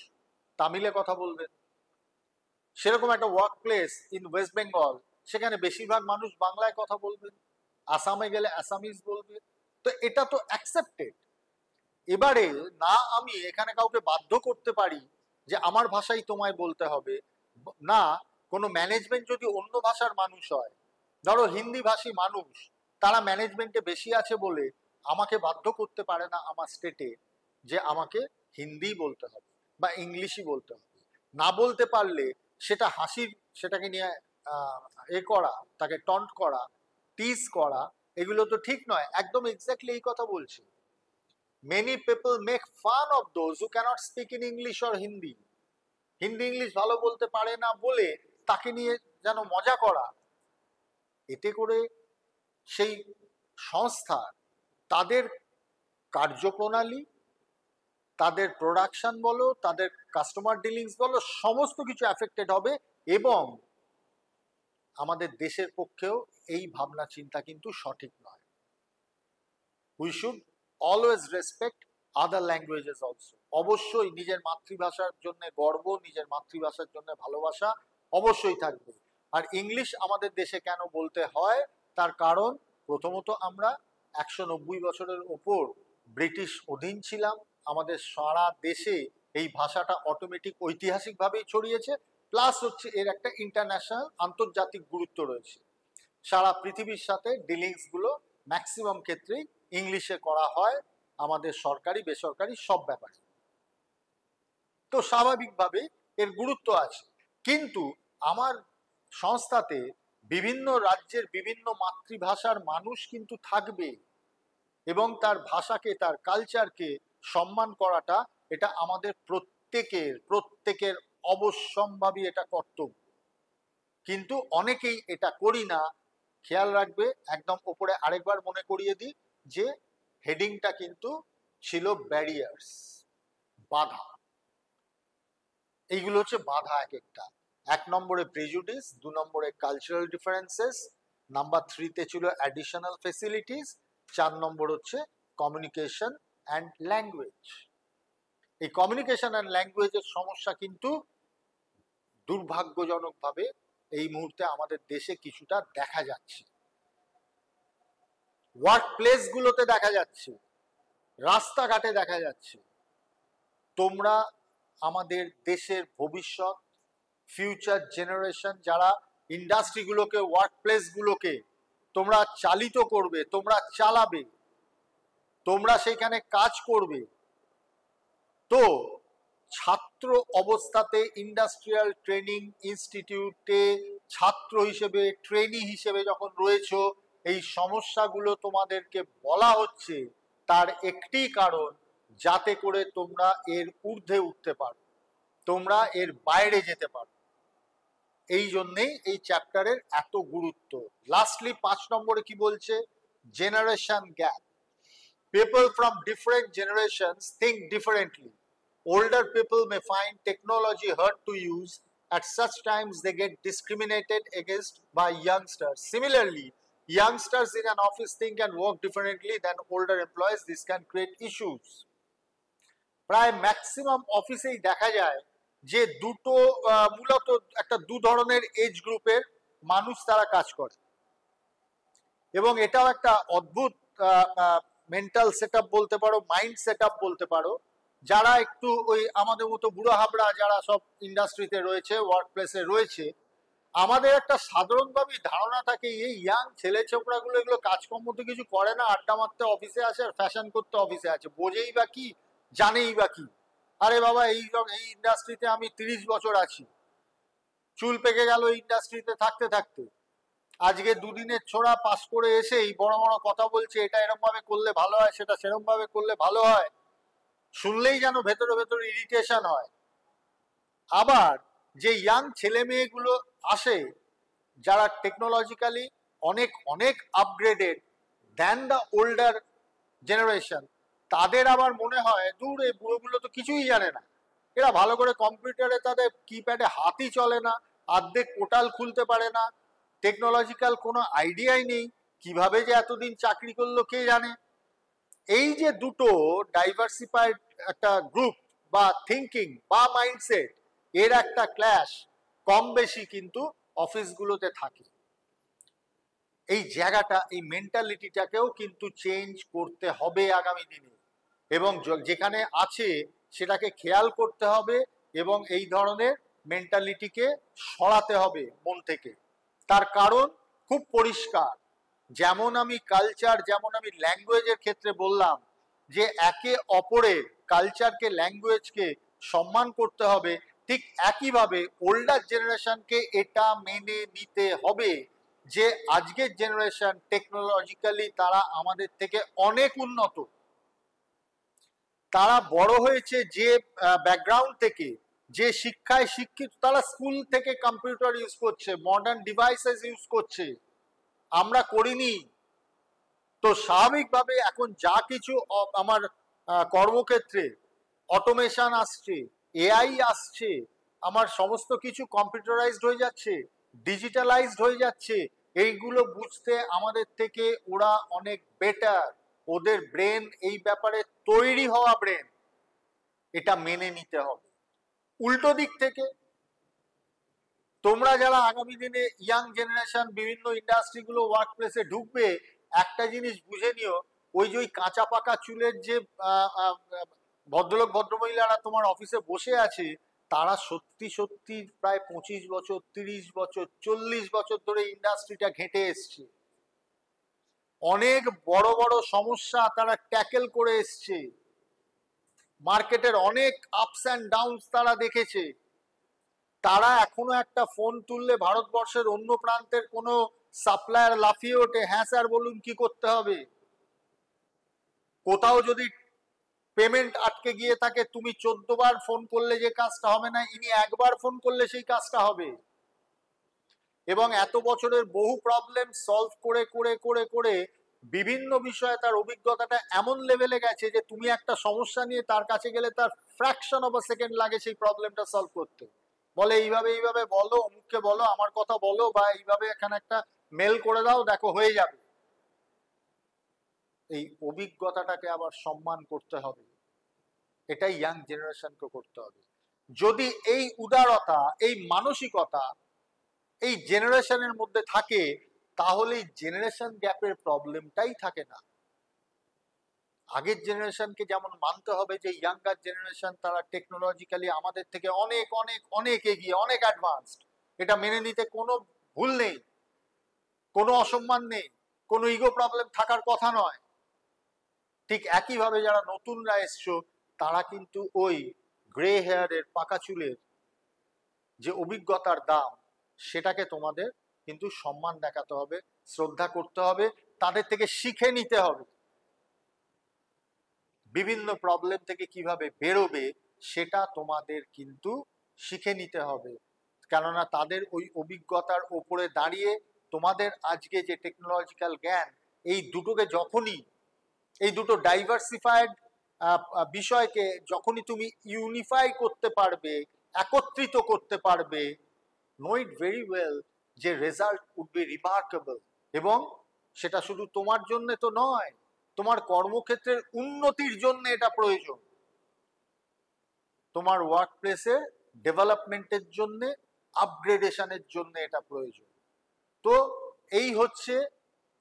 তামিলে কথা বলবেন। সেরকম একটা work place in West Bengal, সেখানে বেশিরভাগ মানুষ বাংলায় কথা বলবেন, আসামে গেলে আসামিজ বলবে। তো এটা তো অ্যাকসেপ্টেড। এবারে না আমি এখানে কাউকে বাধ্য করতে পারি যে আমার ভাষাই তোমায় বলতে হবে, না কোনো ম্যানেজমেন্ট যদি অন্য ভাষার মানুষ হয়, ধরো হিন্দি ভাষী মানুষ, তারা ম্যানেজমেন্টে বেশি আছে বলে আমাকে বাধ্য করতে পারে না আমার স্টেটে যে আমাকে হিন্দি বলতে হবে বা ইংলিশই বলতে হবে। না বলতে পারলে সেটা হাসির, সেটাকে নিয়ে করা, তাকে টন্ট করা, টিজ করা, এগুলো তো ঠিক নয়। একদম এক্স্যাক্টলি এই কথা বলছি। Many people make fun of those who cannot speak in English or Hindi. Hindi English ভালো বলতে পারে না বলে তাকে নিয়ে যেন মজা করা, এতে করে সেই সংস্থা, তাদের কার্যপ্রণালী, তাদের প্রোডাকশন বলো, তাদের কাস্টমার ডিলিংস বলো, সমস্ত কিছু অ্যাফেক্টেড হবে। এবং আমাদের দেশের পক্ষেও এই ভাবনা চিন্তা কিন্তু সঠিক নয়। We should always respect other languages also. অবশ্যই নিজের মাতৃভাষার জন্য গর্ব, নিজের মাতৃভাষার জন্য ভালোবাসা অবশ্যই থাকবে। আর ইংলিশ আমাদের দেশে কেন বলতে হয়, তার কারণ প্রথমত আমরা 190 বছরের ওপর ব্রিটিশ অধীন ছিলাম। আমাদের সারা দেশে এই ভাষাটা অটোমেটিক ঐতিহাসিকভাবেই ছড়িয়েছে, প্লাস হচ্ছে এর একটা ইন্টারন্যাশনাল আন্তর্জাতিক গুরুত্ব রয়েছে। সারা পৃথিবীর সাথে ডিলিংস গুলো ম্যাক্সিমাম ক্ষেত্রেই ইংলিশে করা হয় আমাদের সরকারি বেসরকারি সব ব্যাপারে। তো স্বাভাবিকভাবে এর গুরুত্ব আছে। কিন্তু আমার সংস্থাতে বিভিন্ন রাজ্যের বিভিন্ন মাতৃভাষার মানুষ কিন্তু থাকবে, এবং তার ভাষাকে, তার কালচারকে সম্মান করাটা এটা আমাদের প্রত্যেকের অবশ্যম্ভাবী এটা কর্তব্য। কিন্তু অনেকেই এটা করি না। খেয়াল রাখবে, একদম ওপরে আরেকবার মনে করিয়ে দিই যে হেডিংটা কিন্তু ছিল ব্যারিয়ার্স, বাধা। এইগুলো হচ্ছে বাধা এক একটা। 1 নম্বরে প্রেজুডিস, 2 নম্বরে কালচারাল ডিফারেন্সেস, নাম্বার 3তে ছিল অ্যাডিশনাল ফেসিলিটিস, 4 নম্বর হচ্ছে কমিউনিকেশন অ্যান্ড ল্যাঙ্গুয়েজ। এই কমিউনিকেশন অ্যান্ড ল্যাঙ্গুয়েজের সমস্যা কিন্তু দুর্ভাগ্যজনকভাবে এই মুহূর্তে আমাদের দেশে কিছুটা দেখা যাচ্ছে। ওয়ার্ক প্লেস গুলোতে দেখা যাচ্ছে, রাস্তাঘাটে দেখা যাচ্ছে। তোমরা আমাদের দেশের ভবিষ্যৎ, ফিউচার জেনারেশন, যারা ইন্ডাস্ট্রিগুলোকে, ওয়ার্ক প্লেসগুলোকে তোমরা চালিত করবে, তোমরা চালাবে, তোমরা সেখানে কাজ করবে। তো ছাত্র অবস্থাতে ইন্ডাস্ট্রিয়াল ট্রেনিং ইনস্টিটিউটে ছাত্র হিসেবে, ট্রেনি হিসেবে যখন রয়েছো, এই সমস্যাগুলো তোমাদেরকে বলা হচ্ছে, তার একটি কারণ যাতে করে তোমরা এর ঊর্ধ্বে উঠতে পারো, তোমরা এর বাইরে যেতে পারো। এই জন্যেই এই চ্যাপ্টারের এত গুরুত্ব। লাস্টলি 5 নম্বরে কি বলছে? Generation gap. People from different generations think differently. Older people may find technology hard to use. At such times, they get discriminated against by youngsters. Similarly, youngsters in an office think and work differently than older employees. This can create issues. প্রায় maximum অফিসেই দেখা যায় যে দুটো মূলত একটা দু ধরনের এজ গ্রুপের মানুষ তারা কাজ করে, এবং এটাও একটা অদ্ভুত মেন্টাল সেটআপ বলতে পারো, মাইন্ড সেটআপ বলতে পারো। যারা একটু ওই আমাদের মতো বুড়ো হাবড়া যারা সব ইন্ডাস্ট্রিতে রয়েছে, ওয়ার্ক প্লেসে রয়েছে, আমাদের একটা সাধারণভাবে ধারণা থাকে এই ইয়াং ছেলে ছোকরাগুলো এগুলো কাজকর্ম তো কিছু করে না, আড্ডা মারতে অফিসে আসে আর ফ্যাশন করতে অফিসে আছে, বোঝেই বা কি, জানেই বা কি। আরে বাবা, এই ইন্ডাস্ট্রিতে আমি 30 বছর আছি, চুল পেকে গেল ইন্ডাস্ট্রিতে থাকতে থাকতে। আজকে দুদিনের ছোড়া পাস করে এসেই বড় বড় কথা বলছে, এটা এরকম ভাবে করলে ভালো হয়, সেটা সেরকম ভাবে করলে ভালো হয়। শুনলেই যেন ভেতরে ভেতরে ইরিটেশন হয়। আবার যে ইয়াং ছেলে মেয়েগুলো আসে, যারা টেকনোলজিক্যালি অনেক অনেক upgraded than the older generation, তাদের আবার মনে হয় দূর এই বুড়োগুলো তো কিছুই জানে না, এরা ভালো করে কম্পিউটারে তাদের কিপ্যাডে হাতই চলে না, অর্ধেক পোর্টাল খুলতে পারে না, টেকনোলজিক্যাল কোনো আইডিয়াই নেই, কিভাবে যে এতদিন চাকরি করলো কে জানে। এই যে দুটো ডাইভার্সিফাইড একটা গ্রুপ বা থিঙ্কিং বা মাইন্ডসেট, এর একটা ক্ল্যাশ কম বেশি কিন্তু অফিসগুলোতে থাকে। এই জায়গাটা, এই মেন্টালিটিটাকেও কিন্তু চেঞ্জ করতে হবে আগামী দিনে, এবং যেখানে আছে সেটাকে খেয়াল করতে হবে এবং এই ধরনের মেন্টালিটিকে সরাতে হবে মন থেকে। তার কারণ খুব পরিষ্কার, যেমন আমি কালচার, যেমন আমি ল্যাঙ্গুয়েজের ক্ষেত্রে বললাম যে একে অপরের কালচারকে, ল্যাঙ্গুয়েজকে সম্মান করতে হবে, ঠিক একইভাবে ওল্ডার জেনারেশনকে এটা মেনে নিতে হবে যে আজকের জেনারেশন টেকনোলজিক্যালি তারা আমাদের থেকে অনেক উন্নত। তারা বড় হয়েছে যে ব্যাকগ্রাউন্ড থেকে, যে শিক্ষায় শিক্ষিত, তারা স্কুল থেকে কম্পিউটার ইউজ করছে, মডার্ন ডিভাইসেস ইউজ করছে, আমরা করিনি। তো স্বাভাবিকভাবে এখন যা কিছু আমার কর্মক্ষেত্রে অটোমেশন আসছে, এআই আসছে, আমার সমস্ত কিছু কম্পিউটারাইজড হয়ে যাচ্ছে, ডিজিটালাইজড হয়ে যাচ্ছে, এইগুলো বুঝতে আমাদের থেকে ওরা অনেক বেটার। ওদের ব্রেন এই ব্যাপারে তৈরি হওয়া ব্রেন, এটা মেনে নিতে হবে। উল্টো দিক থেকে তোমরা যারা আগামী দিনে ইয়াং জেনারেশন বিভিন্ন ইন্ডাস্ট্রিগুলো ওয়ার্ক প্লেসে ঢুকবে, একটা জিনিস বুঝে নিও, ওই যে ওই কাঁচা পাকা চুলের যে ভদ্রলোক ভদ্রমহিলারা তোমার অফিসে বসে আছে, তারা সত্যি সত্যি প্রায় 25 বছর, 30 বছর, 40 বছর ধরে ইন্ডাস্ট্রিটা ঘেঁটে এসছে। অনেক বড় বড় সমস্যা তারা ট্যাকেল করে এসছে, মার্কেটের অনেক আপস অ্যান্ড ডাউনস তারা দেখেছে। তারা এখনো একটা ফোন তুললে ভারতবর্ষের অন্য প্রান্তের কোনো সাপ্লায়ার লাফিয়ে ওঠে, হ্যাঁ স্যার বলুন কি করতে হবে। কোথাও যদি পেমেন্ট আটকে গিয়ে থাকে, তুমি 14 বার ফোন করলে যে কাজটা হবে না, ইনি একবার ফোন করলে সেই কাজটা হবে। এবং এত বছরের বহু প্রবলেম সলভ করে করে করে করে বিভিন্ন বিষয়ে তার অভিজ্ঞতাটা এমন লেভেলে গেছে যে তুমি একটা সমস্যা নিয়ে তার কাছে গেলে তার ফ্র্যাকশন অফ আ সেকেন্ড লাগে সেই প্রবলেমটা সলভ করতে। বলে এইভাবে এইভাবে বলো, অমুককে বলো, আমার কথা বলো, বা এইভাবে এখানে একটা মেল করে দাও, দেখো হয়ে যাবে। এই অভিজ্ঞতাটাকে আবার সম্মান করতে হবে, এটাই ইয়াং জেনারেশনকে করতে হবে। যদি এই উদারতা, এই মানসিকতা এই জেনারেশনের মধ্যে থাকে, তাহলে জেনারেশন গ্যাপের প্রবলেমটাই থাকে না। আগের জেনারেশনকে যেমন মানতে হবে যে ইয়াঙ্গার জেনারেশন তারা টেকনোলজিক্যালি আমাদের থেকে অনেক অনেক অনেক এগিয়ে, অনেক অ্যাডভান্সড, এটা মেনে নিতে কোনো ভুল নেই, কোনো অসম্মান নেই, কোনো ইগো প্রবলেম থাকার কথা নয়। ঠিক একইভাবে যারা নতুনরা এসছো, তারা কিন্তু ওই গ্রে হেয়ারের, পাকা চুলের যে অভিজ্ঞতার দাম, সেটাকে তোমাদের কিন্তু সম্মান দেখাতে হবে, শ্রদ্ধা করতে হবে, তাদের থেকে শিখে নিতে হবে। বিভিন্ন প্রবলেম থেকে কিভাবে বেরোবে সেটা তোমাদের কিন্তু শিখে নিতে হবে, কেননা তাদের ওই অভিজ্ঞতার ওপরে দাঁড়িয়ে তোমাদের আজকে যে টেকনোলজিক্যাল জ্ঞান, এই দুটোকে যখনই, এই দুটো ডাইভার্সিফাইড বিষয়কে যখনই তুমি ইউনিফাই করতে পারবে, একত্রিত করতে পারবে, নো ইট ভেরি ওয়েল যে রেজাল্ট উড বি রিমার্কেবল। এবং সেটা শুধু তোমার জন্য তো নয়, তোমার কর্মক্ষেত্রের উন্নতির জন্য এটা প্রয়োজন, তোমার ওয়ার্ক প্লেসের ডেভেলপমেন্টের জন্য, আপগ্রেডেশনের জন্য এটা প্রয়োজন। তো এই হচ্ছে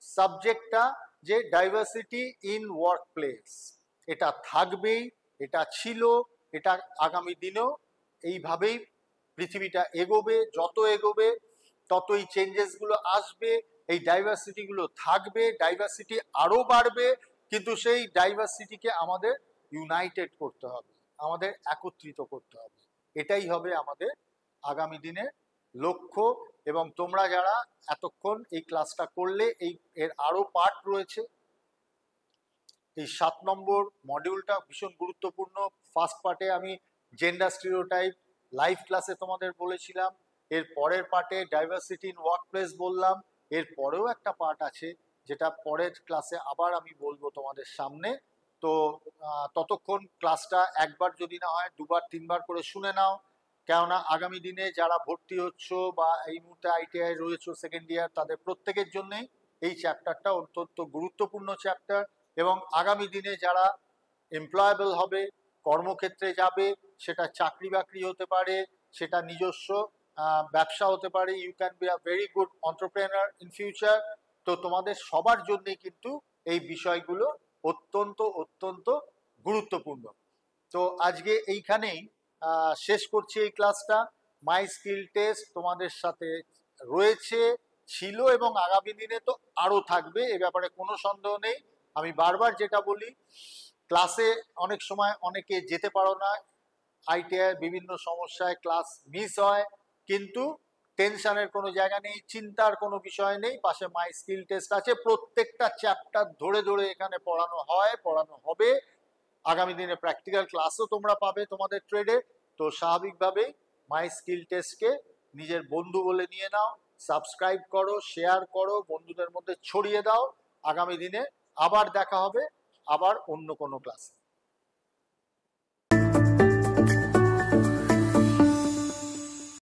সাবজেক্টটা, যে ডাইভার্সিটি ইন ওয়ার্ক প্লেস। এটা থাকবেই, এটা ছিল, এটা আগামী দিনেও এইভাবেই পৃথিবীটা এগোবে। যত এগোবে ততই চেঞ্জেসগুলো আসবে, এই ডাইভার্সিটিগুলো থাকবে, ডাইভার্সিটি আরও বাড়বে, কিন্তু সেই ডাইভার্সিটিকে আমাদের ইউনাইটেড করতে হবে, আমাদের একত্রিত করতে হবে। এটাই হবে আমাদের আগামী দিনের লক্ষ্য। এবং তোমরা যারা এতক্ষণ এই ক্লাসটা করলে, এর আরও পার্ট রয়েছে। এই 7 নম্বর মডিউলটা ভীষণ গুরুত্বপূর্ণ। ফার্স্ট পার্টে আমি জেন্ডার স্টিরিওটাইপ লাইভ ক্লাসে তোমাদের বলেছিলাম, এর পরের পার্টে ডাইভার্সিটি ইন ওয়ার্ক প্লেস বললাম, এর পরেও একটা পার্ট আছে যেটা পরের ক্লাসে আবার আমি বলবো তোমাদের সামনে। তো ততক্ষণ ক্লাসটা একবার যদি না হয় 2বার 3বার করে শুনে নাও, কেননা আগামী দিনে যারা ভর্তি হচ্ছ বা এই মুহূর্তে আইটিআই রয়েছে সেকেন্ড ইয়ার, তাদের প্রত্যেকের জন্যই এই চ্যাপ্টারটা অত্যন্ত গুরুত্বপূর্ণ চ্যাপ্টার। এবং আগামী দিনে যারা এমপ্লয়েবল হবে, কর্মক্ষেত্রে যাবে, সেটা চাকরি বাকরি হতে পারে, সেটা নিজস্ব ব্যবসা হতে পারে, you can be a very good entrepreneur in future. তো তোমাদের সবার জন্যই কিন্তু এই বিষয়গুলো অত্যন্ত অত্যন্ত গুরুত্বপূর্ণ। তো আজকে এইখানেই শেষ করছি এই ক্লাসটা। মাই স্কিল টেস্ট তোমাদের সাথে রয়েছে, ছিল এবং আগামী দিনে তো আরো থাকবে, এ ব্যাপারে কোনো সন্দেহ নেই। আমি বারবার যেটা বলি, ক্লাসে অনেক সময় অনেকে যেতে পারো না, আইটিআই বিভিন্ন সমস্যায় ক্লাস মিস হয়, কিন্তু টেনশনের কোনো জায়গা নেই, চিন্তার কোনো বিষয় নেই। পাশে মাই স্কিল টেস্ট আছে, প্রত্যেকটা চ্যাপ্টার ধরে ধরে এখানে পড়ানো হয়, পড়ানো হবে। আগামী দিনে প্র্যাকটিক্যাল ক্লাসও তোমরা পাবে তোমাদের ট্রেডে। তো স্বাভাবিকভাবেই মাই স্কিল টেস্টকে নিজের বন্ধু বলে নিয়ে নাও, সাবস্ক্রাইব করো, শেয়ার করো, বন্ধুদের মধ্যে ছড়িয়ে দাও। আগামী দিনে আবার দেখা হবে, আবার অন্য কোনো ক্লাসে।